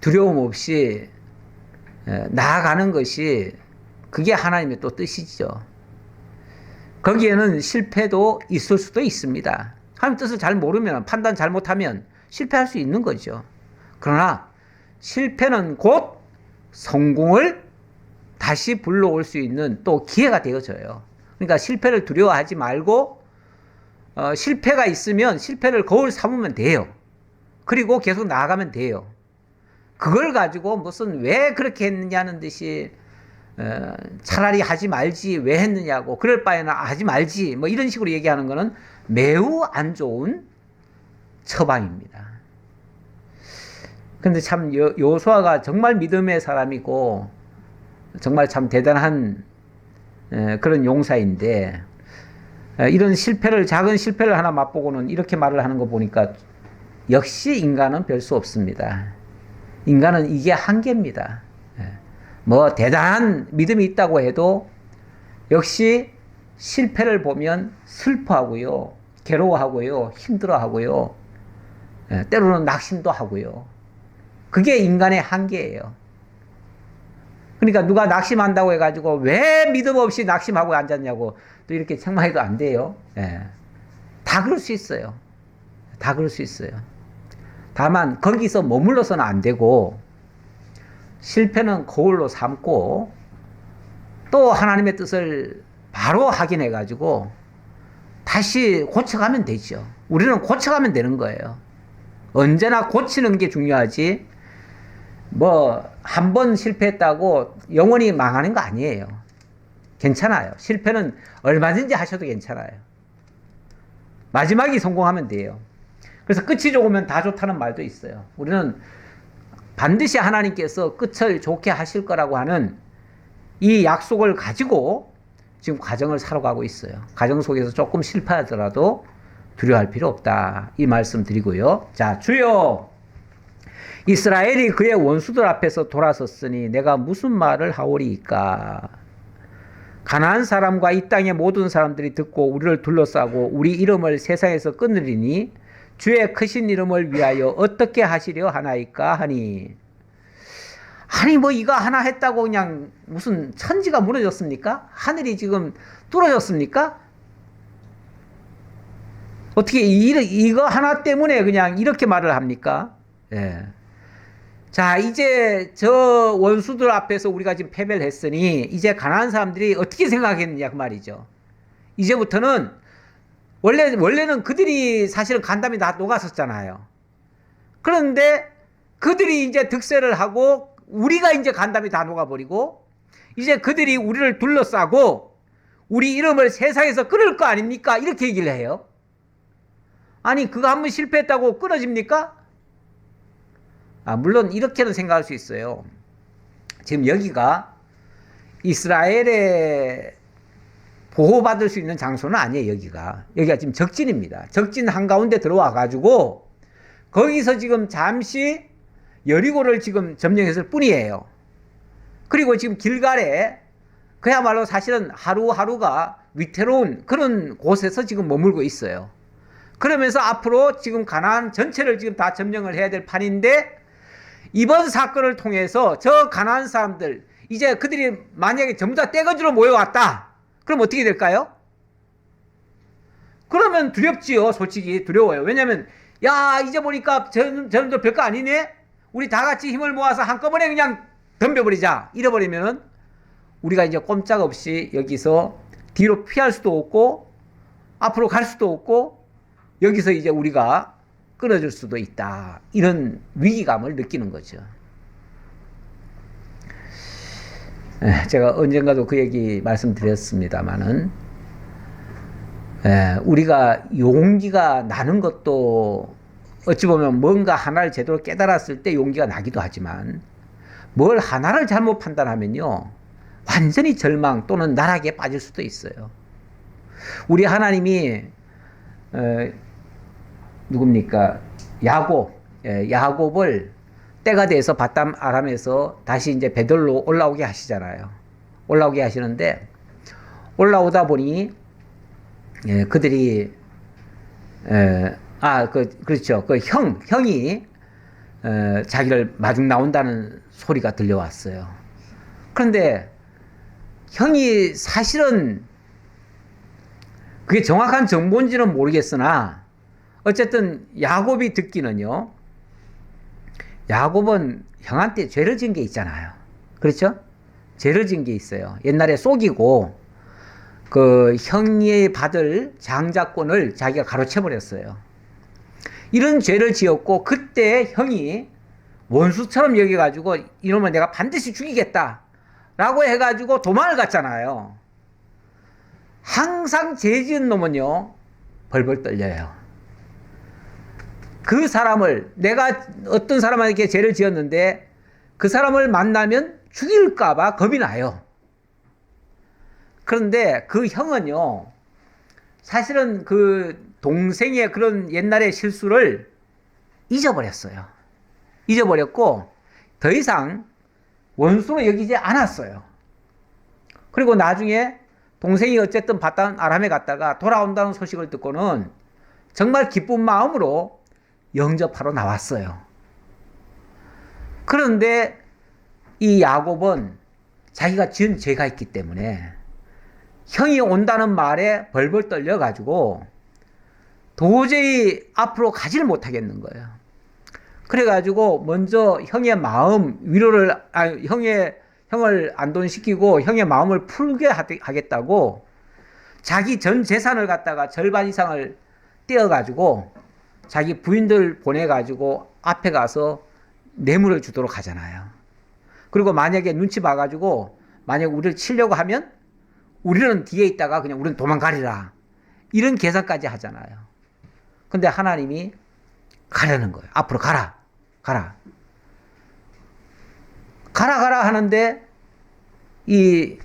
두려움 없이 나아가는 것이 그게 하나님의 또 뜻이죠. 거기에는 실패도 있을 수도 있습니다. 하나님 뜻을 잘 모르면, 판단 잘못하면 실패할 수 있는 거죠. 그러나 실패는 곧 성공을 다시 불러올 수 있는 또 기회가 되어져요. 그러니까 실패를 두려워하지 말고 실패가 있으면 실패를 거울 삼으면 돼요. 그리고 계속 나아가면 돼요. 그걸 가지고 무슨 왜 그렇게 했느냐는 듯이 차라리 하지 말지 왜 했느냐고 그럴 바에는 하지 말지 뭐 이런 식으로 얘기하는 거는 매우 안 좋은 처방입니다. 근데 참 여호수아가 정말 믿음의 사람이고 정말 참 대단한 그런 용사인데 이런 실패를, 작은 실패를 하나 맛보고는 이렇게 말을 하는 거 보니까 역시 인간은 별 수 없습니다. 인간은 이게 한계입니다. 뭐 대단한 믿음이 있다고 해도 역시 실패를 보면 슬퍼하고요, 괴로워하고요, 힘들어하고요, 때로는 낙심도 하고요. 그게 인간의 한계예요. 그러니까 누가 낙심한다고 해가지고 왜 믿음 없이 낙심하고 앉았냐고 또 이렇게 책망해도 안 돼요. 다 그럴 수 있어요. 다 그럴 수 있어요. 다만 거기서 머물러서는 안 되고 실패는 거울로 삼고 또 하나님의 뜻을 바로 확인해가지고 다시 고쳐가면 되죠. 우리는 고쳐가면 되는 거예요. 언제나 고치는 게 중요하지, 뭐, 한 번 실패했다고 영원히 망하는 거 아니에요. 괜찮아요. 실패는 얼마든지 하셔도 괜찮아요. 마지막이 성공하면 돼요. 그래서 끝이 좋으면 다 좋다는 말도 있어요. 우리는 반드시 하나님께서 끝을 좋게 하실 거라고 하는 이 약속을 가지고 지금 과정을 살아가고 있어요. 과정 속에서 조금 실패하더라도 두려워할 필요 없다. 이 말씀 드리고요. 자, 주여, 이스라엘이 그의 원수들 앞에서 돌아섰으니 내가 무슨 말을 하오리이까? 가나안 사람과 이 땅의 모든 사람들이 듣고 우리를 둘러싸고 우리 이름을 세상에서 끊으리니 주의 크신 이름을 위하여 어떻게 하시려 하나이까 하니. 아니 뭐 이거 하나 했다고 그냥 무슨 천지가 무너졌습니까? 하늘이 지금 뚫어졌습니까? 어떻게 이거 하나 때문에 그냥 이렇게 말을 합니까? 예. 자, 이제 저 원수들 앞에서 우리가 지금 패배를 했으니 이제 가나안 사람들이 어떻게 생각했느냐 그 말이죠. 이제부터는 원래는 그들이 사실은 간담이 다 녹았었잖아요. 그런데 그들이 이제 득세를 하고 우리가 이제 간담이 다 녹아버리고 이제 그들이 우리를 둘러싸고 우리 이름을 세상에서 끊을 거 아닙니까? 이렇게 얘기를 해요. 아니 그거 한번 실패했다고 끊어집니까? 물론 이렇게는 생각할 수 있어요. 지금 여기가 이스라엘의 보호받을 수 있는 장소는 아니에요. 여기가 지금 적진입니다. 적진 한가운데 들어와 가지고 거기서 지금 잠시 여리고를 지금 점령했을 뿐이에요. 그리고 지금 길갈에 그야말로 사실은 하루하루가 위태로운 그런 곳에서 지금 머물고 있어요. 그러면서 앞으로 지금 가나안 전체를 지금 다 점령을 해야 될 판인데 이번 사건을 통해서 저 가나안 사람들 이제 그들이 만약에 전부 다 떼거지로 모여왔다. 그럼 어떻게 될까요? 그러면 두렵지요. 솔직히 두려워요. 왜냐하면 야 이제 보니까 저놈들 별거 아니네. 우리 다 같이 힘을 모아서 한꺼번에 그냥 덤벼버리자. 이래버리면은 우리가 이제 꼼짝없이 여기서 뒤로 피할 수도 없고 앞으로 갈 수도 없고 여기서 이제 우리가 끊어질 수도 있다. 이런 위기감을 느끼는 거죠. 제가 언젠가도 그 얘기 말씀드렸습니다만은 우리가 용기가 나는 것도 어찌 보면 뭔가 하나를 제대로 깨달았을 때 용기가 나기도 하지만 뭘 하나를 잘못 판단하면요 완전히 절망 또는 나락에 빠질 수도 있어요. 우리 하나님이 누굽니까? 야곱을 때가 돼서 바담 아람에서 다시 이제 베들로 올라오게 하시잖아요. 올라오게 하시는데 올라오다 보니 그들이 그렇죠. 그 형이 자기를 마중 나온다는 소리가 들려왔어요. 그런데 형이 사실은 그게 정확한 정보인지는 모르겠으나 어쨌든 야곱이 듣기는요. 야곱은 형한테 죄를 지은 게 있잖아요. 그렇죠? 죄를 지은 게 있어요. 옛날에 속이고 그 형이 받을 장자권을 자기가 가로채 버렸어요. 이런 죄를 지었고 그때 형이 원수처럼 여겨가지고 이놈을 내가 반드시 죽이겠다 라고 해가지고 도망을 갔잖아요. 항상 죄 지은 놈은요 벌벌 떨려요. 그 사람을 내가 어떤 사람에게 죄를 지었는데 그 사람을 만나면 죽일까봐 겁이 나요. 그런데 그 형은요 사실은 그 동생의 그런 옛날의 실수를 잊어버렸어요. 잊어버렸고 더 이상 원수로 여기지 않았어요. 그리고 나중에 동생이 어쨌든 바단 아람에 갔다가 돌아온다는 소식을 듣고는 정말 기쁜 마음으로 영접하러 나왔어요. 그런데 이 야곱은 자기가 지은 죄가 있기 때문에 형이 온다는 말에 벌벌 떨려가지고 도저히 앞으로 가지를 못하겠는 거예요. 그래가지고 먼저 형의 마음 위로를, 형을 안돈시키고 형의 마음을 풀게 하겠다고 자기 전 재산을 갖다가 절반 이상을 떼어가지고 자기 부인들 보내가지고 앞에 가서 뇌물을 주도록 하잖아요. 그리고 만약에 눈치 봐가지고 만약 우리를 치려고 하면 우리는 뒤에 있다가 그냥 우리는 도망가리라. 이런 계산까지 하잖아요. 근데 하나님이 가라는 거예요. 앞으로 가라. 가라. 가라 하는데 이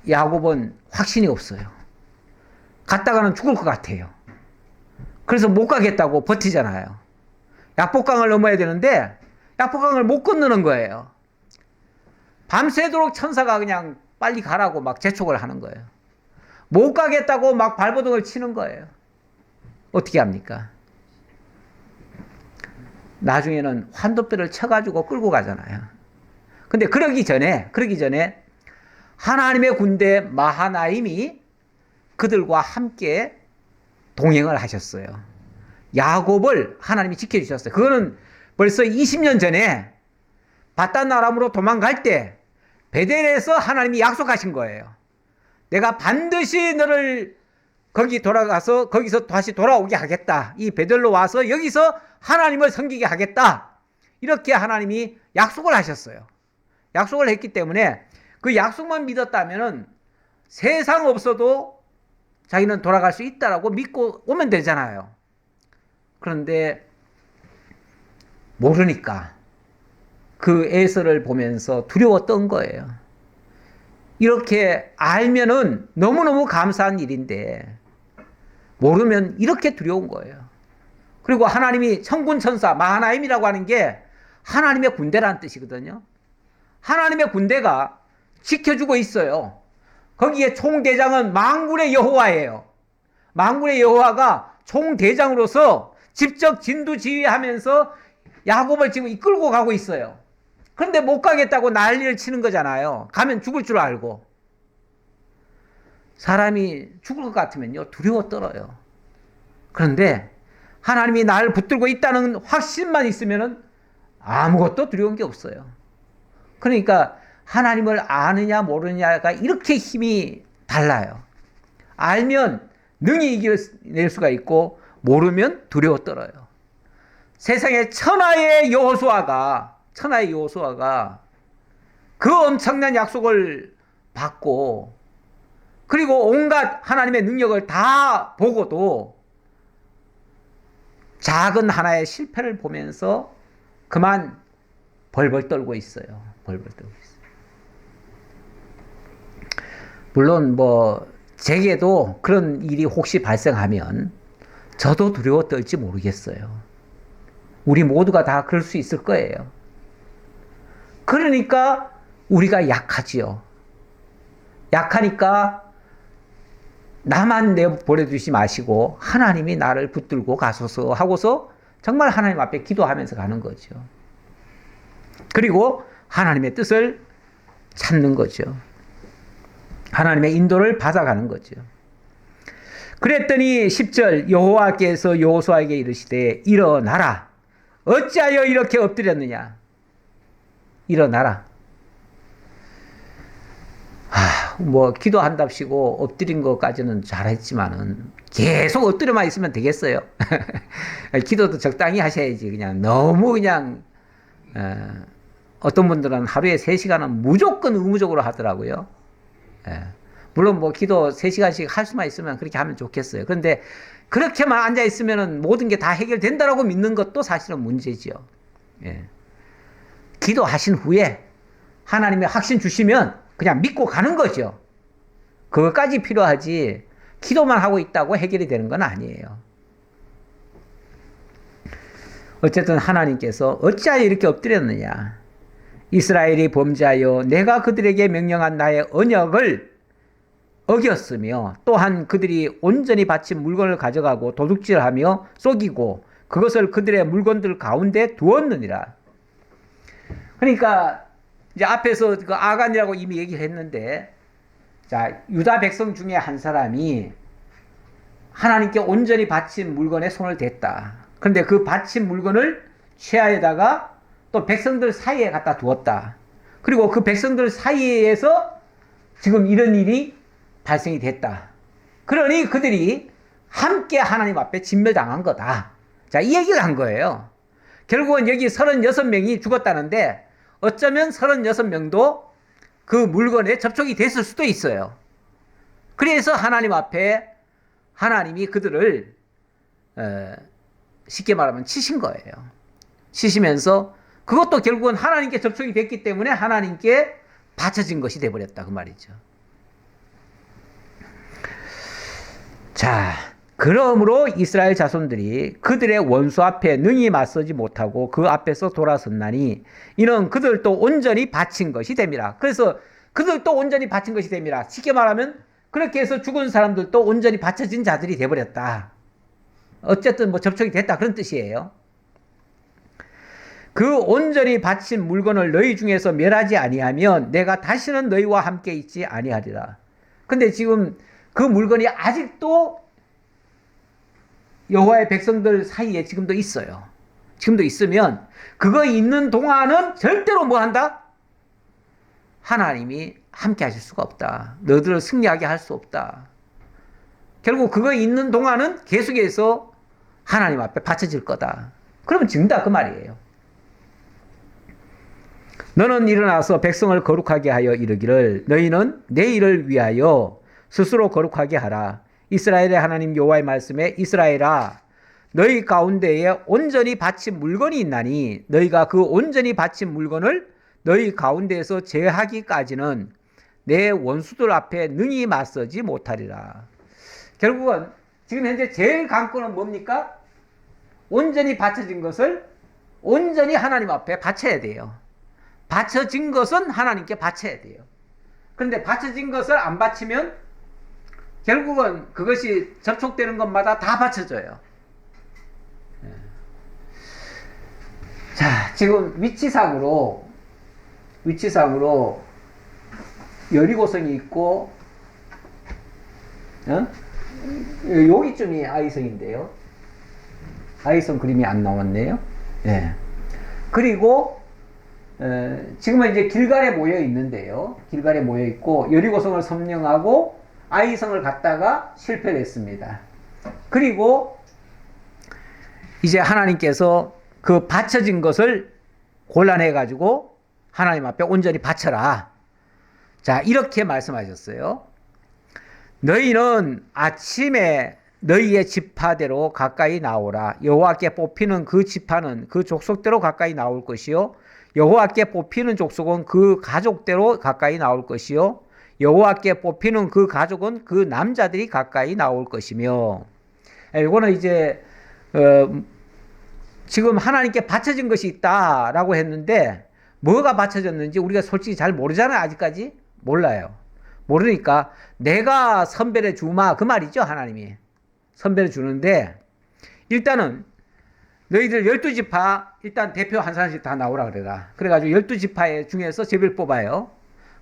야곱은 확신이 없어요. 갔다가는 죽을 것 같아요. 그래서 못 가겠다고 버티잖아요. 약복강을 넘어야 되는데 약복강을 못 건너는 거예요. 밤새도록 천사가 그냥 빨리 가라고 막 재촉을 하는 거예요. 못 가겠다고 막 발버둥을 치는 거예요. 어떻게 합니까? 나중에는 환도뼈를 쳐가지고 끌고 가잖아요. 근데 그러기 전에 하나님의 군대 마하나임이 그들과 함께 동행을 하셨어요. 야곱을 하나님이 지켜주셨어요. 그거는 벌써 20년 전에 바단 아람으로 도망갈 때 베델에서 하나님이 약속하신 거예요. 내가 반드시 너를 거기 돌아가서 거기서 다시 돌아오게 하겠다. 이 베델로 와서 여기서 하나님을 섬기게 하겠다. 이렇게 하나님이 약속을 하셨어요. 약속을 했기 때문에 그 약속만 믿었다면은 세상 없어도 자기는 돌아갈 수 있다라고 믿고 오면 되잖아요. 그런데 모르니까 그 에서를 보면서 두려웠던 거예요. 이렇게 알면은 너무너무 감사한 일인데 모르면 이렇게 두려운 거예요. 그리고 하나님이 천군 천사 마하나임이라고 하는 게 하나님의 군대라는 뜻이거든요. 하나님의 군대가 지켜주고 있어요. 거기에 총대장은 만군의 여호와예요. 만군의 여호와가 총대장으로서 직접 진두지휘하면서 야곱을 지금 이끌고 가고 있어요. 그런데 못 가겠다고 난리를 치는 거잖아요. 가면 죽을 줄 알고. 사람이 죽을 것 같으면요 두려워 떨어요. 그런데 하나님이 나를 붙들고 있다는 확신만 있으면은 아무것도 두려운 게 없어요. 그러니까 하나님을 아느냐 모르느냐가 이렇게 힘이 달라요. 알면 능히 이겨낼 수가 있고 모르면 두려워 떨어요. 세상에 천하의 여호수아가 그 엄청난 약속을 받고 그리고 온갖 하나님의 능력을 다 보고도 작은 하나의 실패를 보면서 그만 벌벌 떨고 있어요. 벌벌 떨고 있어요. 물론 제게도 그런 일이 혹시 발생하면 저도 두려워 떨지 모르겠어요. 우리 모두가 다 그럴 수 있을 거예요. 그러니까 우리가 약하지요. 약하니까 나만 내버려두지 마시고 하나님이 나를 붙들고 가소서 하고서 정말 하나님 앞에 기도하면서 가는 거죠. 그리고 하나님의 뜻을 찾는 거죠. 하나님의 인도를 받아가는 거죠. 그랬더니 10절 여호와께서 여호수아에게 이르시되 일어나라. 어찌하여 이렇게 엎드렸느냐. 일어나라. 기도한답시고 엎드린 것까지는 잘했지만은 계속 엎드려만 있으면 되겠어요. 기도도 적당히 하셔야지. 그냥 너무 그냥 어떤 분들은 하루에 3시간은 무조건 의무적으로 하더라고요. 물론 기도 3시간씩 할 수만 있으면 그렇게 하면 좋겠어요. 그런데 그렇게만 앉아 있으면은 모든 게 다 해결된다라고 믿는 것도 사실은 문제지요. 기도하신 후에 하나님의 확신 주시면 그냥 믿고 가는 거죠. 그것까지 필요하지. 기도만 하고 있다고 해결이 되는 건 아니에요. 어쨌든 하나님께서 어찌하여 이렇게 엎드렸느냐. 이스라엘이 범죄하여 내가 그들에게 명령한 나의 언약을 어겼으며 또한 그들이 온전히 바친 물건을 가져가고 도둑질하며 속이고 그것을 그들의 물건들 가운데 두었느니라. 그러니까 이제 앞에서 그 아간이라고 이미 얘기를 했는데, 자, 유다 백성 중에 한 사람이 하나님께 온전히 바친 물건에 손을 댔다. 그런데 그 바친 물건을 최하에다가 또 백성들 사이에 갖다 두었다. 그리고 그 백성들 사이에서 지금 이런 일이 발생이 됐다. 그러니 그들이 함께 하나님 앞에 진멸당한 거다. 자, 이 얘기를 한 거예요. 결국은 여기 36명이 죽었다는데 어쩌면 36명도 그 물건에 접촉이 됐을 수도 있어요. 그래서 하나님 앞에 하나님이 그들을 쉽게 말하면 치신 거예요. 치시면서 그것도 결국은 하나님께 접촉이 됐기 때문에 하나님께 바쳐진 것이 돼버렸다, 그 말이죠. 자, 그러므로 이스라엘 자손들이 그들의 원수 앞에 능히 맞서지 못하고 그 앞에서 돌아섰나니 이는 그들도 온전히 바친 것이 됨이라. 그래서 그들도 온전히 바친 것이 됨이라. 쉽게 말하면 그렇게 해서 죽은 사람들도 온전히 바쳐진 자들이 돼버렸다. 어쨌든 뭐 접촉이 됐다, 그런 뜻이에요. 그 온전히 바친 물건을 너희 중에서 멸하지 아니하면 내가 다시는 너희와 함께 있지 아니하리라. 근데 지금 그 물건이 아직도 여호와의 백성들 사이에 지금도 있어요. 지금도 있으면 그거 있는 동안은 절대로 뭐 한다? 하나님이 함께 하실 수가 없다. 너희들을 승리하게 할 수 없다. 결국 그거 있는 동안은 계속해서 하나님 앞에 바쳐질 거다. 그러면 증다, 그 말이에요. 너는 일어나서 백성을 거룩하게 하여 이르기를 너희는 내 일을 위하여 스스로 거룩하게 하라. 이스라엘의 하나님 여호와의 말씀에 이스라엘아 너희 가운데에 온전히 바친 물건이 있나니 너희가 그 온전히 바친 물건을 너희 가운데에서 제하기까지는 내 원수들 앞에 능히 맞서지 못하리라. 결국은 지금 현재 제일 관건은 뭡니까? 온전히 바쳐진 것을 온전히 하나님 앞에 바쳐야 돼요. 바쳐진 것은 하나님께 바쳐야 돼요. 그런데 바쳐진 것을 안 바치면 결국은 그것이 접촉되는 것마다 다 바쳐져요. 자, 지금 위치상으로 여리고성이 있고, 여기쯤이 아이성인데요. 아이성 그림이 안 나왔네요. 예. 그리고 지금은 이제 길갈에 모여 있는데요. 길갈에 모여 있고 여리고성을 점령하고 아이성을 갔다가 실패를 했습니다. 그리고 이제 하나님께서 그 바쳐진 것을 골라내 가지고 하나님 앞에 온전히 바쳐라. 자, 이렇게 말씀하셨어요. 너희는 아침에 너희의 지파대로 가까이 나오라. 여호와께 뽑히는 그 지파는 그 족속대로 가까이 나올 것이요 여호와께 뽑히는 족속은 그 가족대로 가까이 나올 것이요 여호와께 뽑히는 그 가족은 그 남자들이 가까이 나올 것이며. 이거는 이제 지금 하나님께 바쳐진 것이 있다라고 했는데 뭐가 바쳐졌는지 우리가 솔직히 잘 모르잖아요. 아직까지 몰라요. 모르니까 내가 선별해 주마, 그 말이죠. 하나님이 선별해 주는데 일단은 너희들 12지파 일단 대표 한 사람씩 다 나오라 그래라. 그래가지고 12지파 중에서 제비를 뽑아요.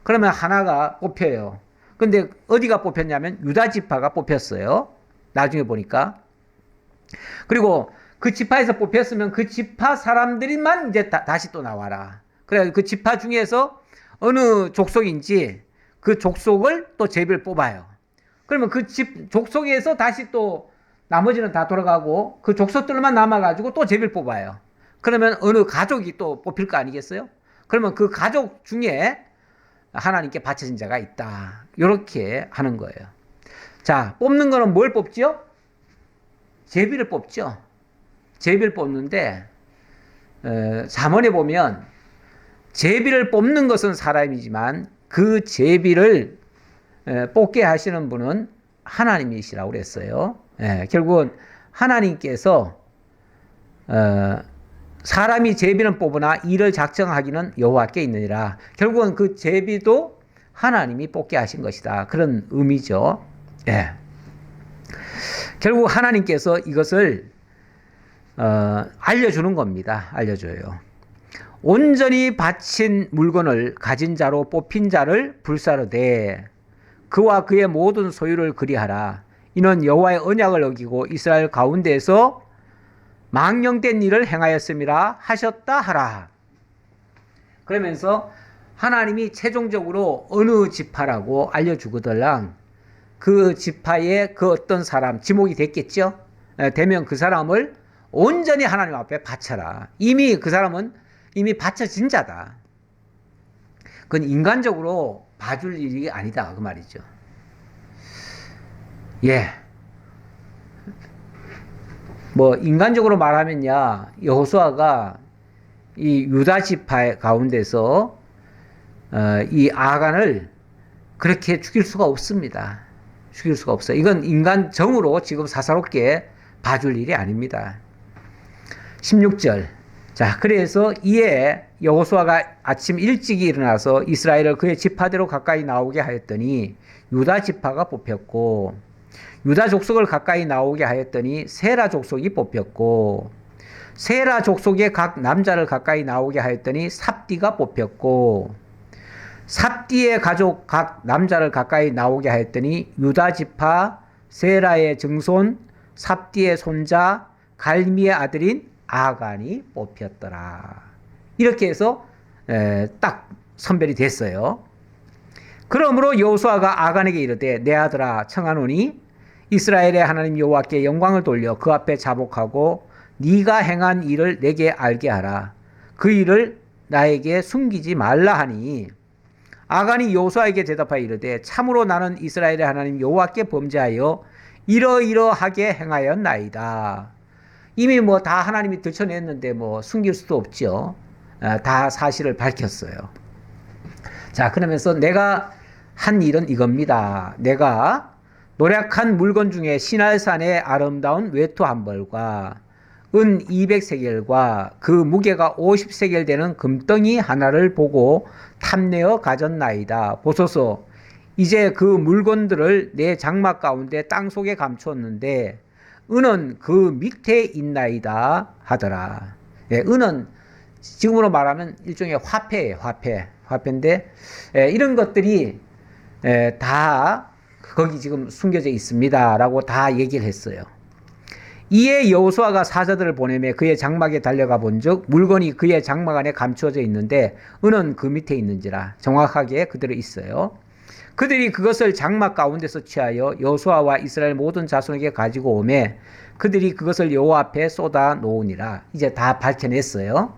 그러면 하나가 뽑혀요. 근데 어디가 뽑혔냐면 유다지파가 뽑혔어요. 나중에 보니까. 그리고 그 지파에서 뽑혔으면 그 지파 사람들만 이제 다시 또 나와라. 그래 그 지파 중에서 어느 족속인지 그 족속을 또 제비를 뽑아요. 그러면 그 족속에서 다시 또 나머지는 다 돌아가고 그 족속들만 남아가지고 또 제비를 뽑아요. 그러면 어느 가족이 또 뽑힐 거 아니겠어요? 그러면 그 가족 중에 하나님께 바쳐진 자가 있다. 이렇게 하는 거예요. 자, 뽑는 거는 뭘 뽑죠? 제비를 뽑죠. 제비를 뽑는데 잠언에 보면 제비를 뽑는 것은 사람이지만 그 제비를 뽑게 하시는 분은 하나님이시라고 그랬어요. 예, 결국은 하나님께서 사람이 제비는 뽑으나 이를 작정하기는 여호와께 있느니라. 결국은 그 제비도 하나님이 뽑게 하신 것이다. 그런 의미죠. 예. 결국 하나님께서 이것을 알려주는 겁니다. 알려줘요. 온전히 바친 물건을 가진 자로 뽑힌 자를 불사르되 그와 그의 모든 소유를 그리하라. 이는 여호와의 언약을 어기고 이스라엘 가운데에서 망령된 일을 행하였음이라 하셨다 하라. 그러면서 하나님이 최종적으로 어느 지파라고 알려주거들랑 그 지파의 그 어떤 사람, 지목이 됐겠죠? 되면 그 사람을 온전히 하나님 앞에 바쳐라. 이미 그 사람은 이미 바쳐진 자다. 그건 인간적으로 봐줄 일이 아니다. 그 말이죠. 예. 뭐 인간적으로 말하면야 여호수아가 이 유다 지파 가운데서 이 아간을 그렇게 죽일 수가 없습니다. 죽일 수가 없어요. 이건 인간 정으로 지금 사사롭게 봐줄 일이 아닙니다. 16절. 자, 그래서 이에 여호수아가 아침 일찍이 일어나서 이스라엘을 그의 지파대로 가까이 나오게 하였더니 유다 지파가 뽑혔고 유다 족속을 가까이 나오게 하였더니 세라 족속이 뽑혔고 세라 족속의 각 남자를 가까이 나오게 하였더니 삽디가 뽑혔고 삽디의 가족 각 남자를 가까이 나오게 하였더니 유다 지파 세라의 증손 삽디의 손자 갈미의 아들인 아간이 뽑혔더라. 이렇게 해서 딱 선별이 됐어요. 그러므로 여호수아가 아간에게 이르되 내 아들아 청하노니 이스라엘의 하나님 여호와께 영광을 돌려 그 앞에 자복하고 네가 행한 일을 내게 알게 하라. 그 일을 나에게 숨기지 말라 하니 아간이 여호수아에게 대답하여 이르되 참으로 나는 이스라엘의 하나님 여호와께 범죄하여 이러이러하게 행하였나이다. 이미 뭐 다 하나님이 들춰냈는데 뭐 숨길 수도 없죠. 다 사실을 밝혔어요. 자, 그러면서 내가 한 일은 이겁니다. 내가 노략한 물건 중에 시날산의 아름다운 외투 한 벌과 은 200세겔과 그 무게가 50세겔 되는 금덩이 하나를 보고 탐내어 가졌나이다. 보소서 이제 그 물건들을 내 장막 가운데 땅속에 감추었는데 은은 그 밑에 있나이다 하더라. 예, 은은 지금으로 말하면 일종의 화폐예요. 화폐인데 이런 것들이 다 거기 지금 숨겨져 있습니다라고 다 얘기를 했어요. 이에 여호수아가 사자들을 보내매 그의 장막에 달려가 본즉 물건이 그의 장막 안에 감추어져 있는데 은은 그 밑에 있는지라. 정확하게 그대로 있어요. 그들이 그것을 장막 가운데서 취하여 여호수아와 이스라엘 모든 자손에게 가지고 오매 그들이 그것을 여호와 앞에 쏟아 놓으니라. 이제 다 밝혀냈어요.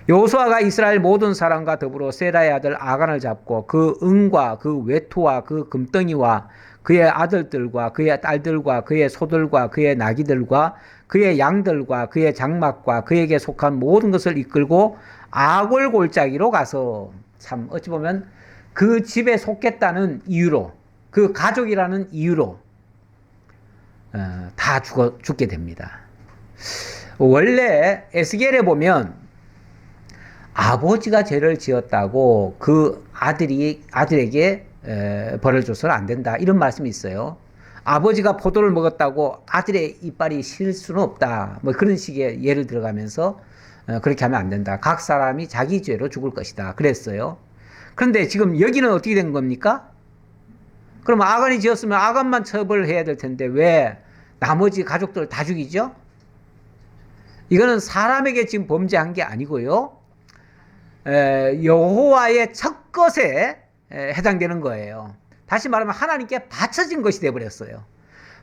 여호수아가 이스라엘 모든 사람과 더불어 세라의 아들 아간을 잡고 그 은과 그 외투와 그 금덩이와 그의 아들들과 그의 딸들과 그의 소들과 그의 나귀들과 그의 양들과 그의 장막과 그에게 속한 모든 것을 이끌고 아골 골짜기로 가서, 참 어찌 보면 그 집에 속겠다는 이유로, 그 가족이라는 이유로 다 죽게 됩니다. 원래 에스겔에 보면 아버지가 죄를 지었다고 그 아들에게 벌을 줘서는 안 된다, 이런 말씀이 있어요. 아버지가 포도를 먹었다고 아들의 이빨이 실 수는 없다, 뭐 그런 식의 예를 들어가면서 그렇게 하면 안 된다. 각 사람이 자기 죄로 죽을 것이다 그랬어요. 그런데 지금 여기는 어떻게 된 겁니까? 그러면 아간이 지었으면 아간만 처벌을 해야 될 텐데 왜 나머지 가족들 다 죽이죠? 이거는 사람에게 지금 범죄한 게 아니고요, 여호와의 첫 것에 해당되는 거예요. 다시 말하면 하나님께 바쳐진 것이 되어버렸어요.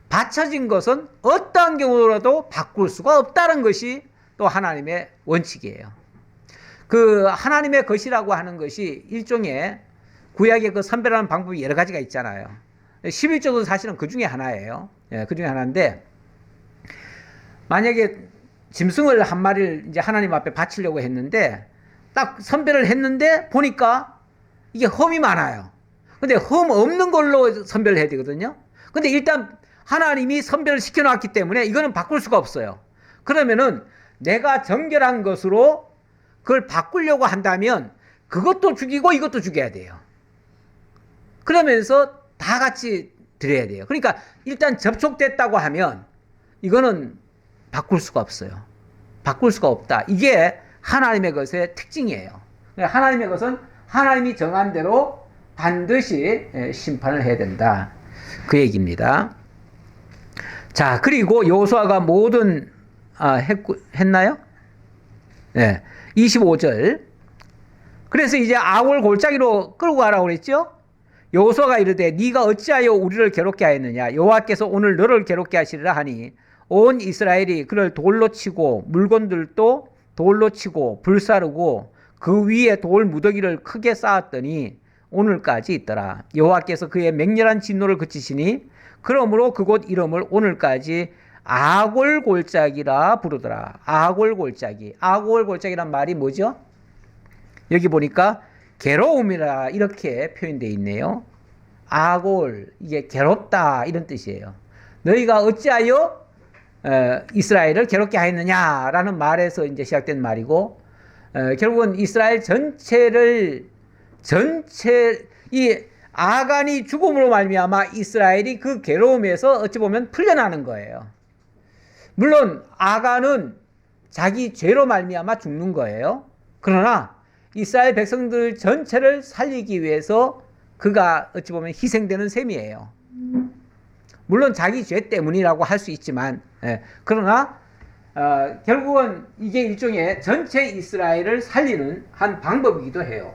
바쳐진 것은 어떠한 경우라도 바꿀 수가 없다는 것이 또 하나님의 원칙이에요. 그 하나님의 것이라고 하는 것이 일종의 구약의 그 선별하는 방법이 여러 가지가 있잖아요. 11조도 사실은 그 중에 하나예요. 그 중에 하나인데, 만약에 짐승을 한 마리를 이제 하나님 앞에 바치려고 했는데 딱 선별을 했는데 보니까 이게 흠이 많아요. 근데 흠 없는 걸로 선별을 해야 되거든요. 근데 일단 하나님이 선별을 시켜놨기 때문에 이거는 바꿀 수가 없어요. 그러면은 내가 정결한 것으로 그걸 바꾸려고 한다면 그것도 죽이고 이것도 죽여야 돼요. 그러면서 다 같이 드려야 돼요. 그러니까 일단 접촉됐다고 하면 이거는 바꿀 수가 없어요. 바꿀 수가 없다. 이게 하나님의 것의 특징이에요. 하나님의 것은 하나님이 정한 대로 반드시 심판을 해야 된다. 그 얘기입니다. 자, 그리고 여호수아가 모든 했나요? 네. 25절. 그래서 이제 아골 골짜기로 끌고 가라고 그랬죠? 여호수아가 이르되 네가 어찌하여 우리를 괴롭게 하였느냐? 여호와께서 오늘 너를 괴롭게 하시리라 하니 온 이스라엘이 그를 돌로 치고 물건들도 돌로 치고 불사르고 그 위에 돌 무더기를 크게 쌓았더니 오늘까지 있더라. 여호와께서 그의 맹렬한 진노를 그치시니 그러므로 그곳 이름을 오늘까지 아골 골짜기라 부르더라. 아골 골짜기. 아골 골짜기란 말이 뭐죠? 여기 보니까 괴로움이라 이렇게 표현되어 있네요. 아골, 이게 괴롭다 이런 뜻이에요. 너희가 어찌하여 이스라엘을 괴롭게 하였느냐라는 말에서 이제 시작된 말이고, 결국은 이스라엘 이 아간이 죽음으로 말미암아 이스라엘이 그 괴로움에서 어찌 보면 풀려나는 거예요. 물론 아간은 자기 죄로 말미암아 죽는 거예요. 그러나 이스라엘 백성들 전체를 살리기 위해서 그가 어찌 보면 희생되는 셈이에요. 물론 자기 죄 때문이라고 할 수 있지만, 그러나 결국은 이게 일종의 전체 이스라엘을 살리는 한 방법이기도 해요.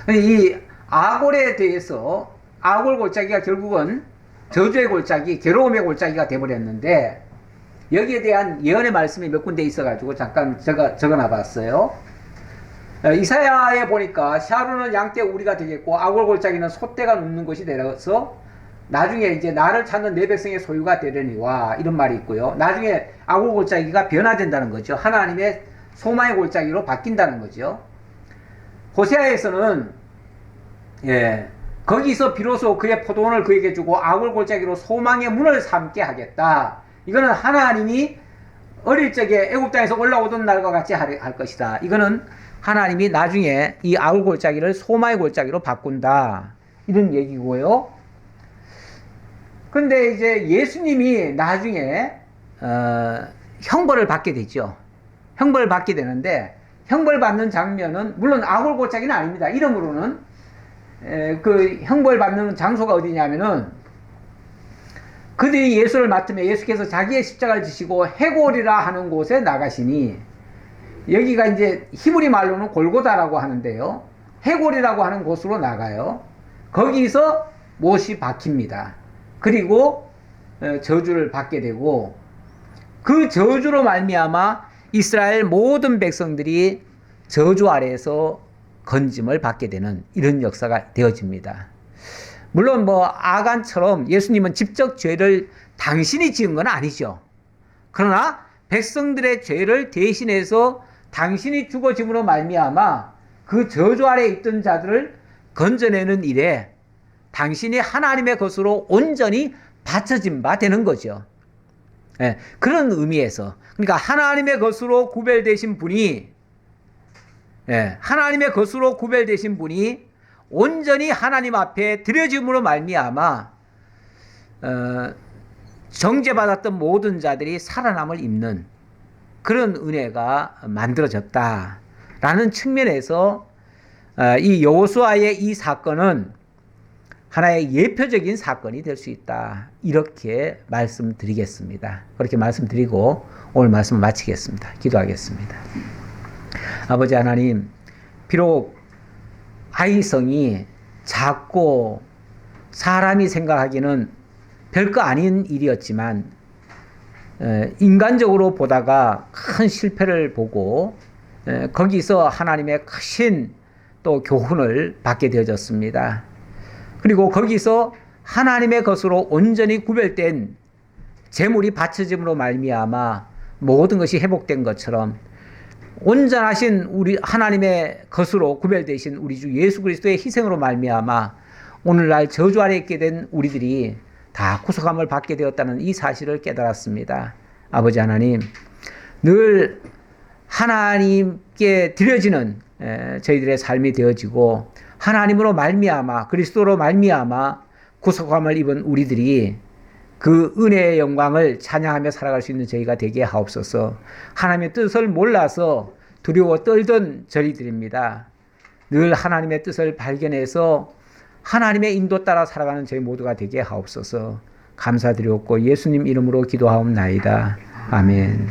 이 아골에 대해서 아골 골짜기가 결국은 저주의 골짜기, 괴로움의 골짜기가 되어버렸는데, 여기에 대한 예언의 말씀이 몇 군데 있어가지고 잠깐 적어놔봤어요. 이사야에 보니까 샤론은 양떼 우리가 되겠고 아골 골짜기는 소떼가 눕는 곳이 되어서 나중에 이제 나를 찾는 내 백성의 소유가 되려니와 이런 말이 있고요. 나중에 아골 골짜기가 변화된다는 거죠. 하나님의 소망의 골짜기로 바뀐다는 거죠. 호세아에서는 거기서 비로소 그의 포도원을 그에게 주고 아골 골짜기로 소망의 문을 삼게 하겠다. 이거는 하나님이 어릴 적에 애굽 땅에서 올라오던 날과 같이 할 것이다. 이거는 하나님이 나중에 이 아골 골짜기를 소망의 골짜기로 바꾼다. 이런 얘기고요. 근데 이제 예수님이 나중에 형벌을 받게 되죠. 형벌을 받게 되는데 형벌 받는 장면은 물론 아골 골짜기는 아닙니다. 이름으로는 그 형벌 받는 장소가 어디냐면은 그들이 예수를 맡으며 예수께서 자기의 십자가를 지시고 해골이라 하는 곳에 나가시니, 여기가 이제 히브리 말로는 골고다라고 하는데요. 해골이라고 하는 곳으로 나가요. 거기서 못이 박힙니다. 그리고 저주를 받게 되고, 그 저주로 말미암아 이스라엘 모든 백성들이 저주 아래에서 건짐을 받게 되는 이런 역사가 되어집니다. 물론 아간처럼 예수님은 직접 죄를 당신이 지은 건 아니죠. 그러나 백성들의 죄를 대신해서 당신이 죽어짐으로 말미암아 그 저주 아래에 있던 자들을 건져내는 일에 당신이 하나님의 것으로 온전히 바쳐진 바 되는 거죠. 그런 의미에서, 그러니까 하나님의 것으로 구별되신 분이 온전히 하나님 앞에 드려짐으로 말미암아 정죄받았던 모든 자들이 살아남을 입는 그런 은혜가 만들어졌다라는 측면에서 이 여호수아의 이 사건은 하나의 예표적인 사건이 될 수 있다. 이렇게 말씀드리겠습니다. 그렇게 말씀드리고 오늘 말씀을 마치겠습니다. 기도하겠습니다. 아버지 하나님, 비록 아이성이 작고 사람이 생각하기는 별거 아닌 일이었지만 인간적으로 보다가 큰 실패를 보고 거기서 하나님의 크신 또 교훈을 받게 되어졌습니다. 그리고 거기서 하나님의 것으로 온전히 구별된 재물이 바쳐짐으로 말미암아 모든 것이 회복된 것처럼 온전하신 우리 하나님의 것으로 구별되신 우리 주 예수 그리스도의 희생으로 말미암아 오늘날 저주 아래 있게 된 우리들이 다 구속함을 받게 되었다는 이 사실을 깨달았습니다. 아버지 하나님, 늘 하나님께 드려지는 저희들의 삶이 되어지고 하나님으로 말미암아 그리스도로 말미암아 구속함을 입은 우리들이 그 은혜의 영광을 찬양하며 살아갈 수 있는 저희가 되게 하옵소서. 하나님의 뜻을 몰라서 두려워 떨던 저희들입니다. 늘 하나님의 뜻을 발견해서 하나님의 인도 따라 살아가는 저희 모두가 되게 하옵소서. 감사드리옵고 예수님 이름으로 기도하옵나이다. 아멘.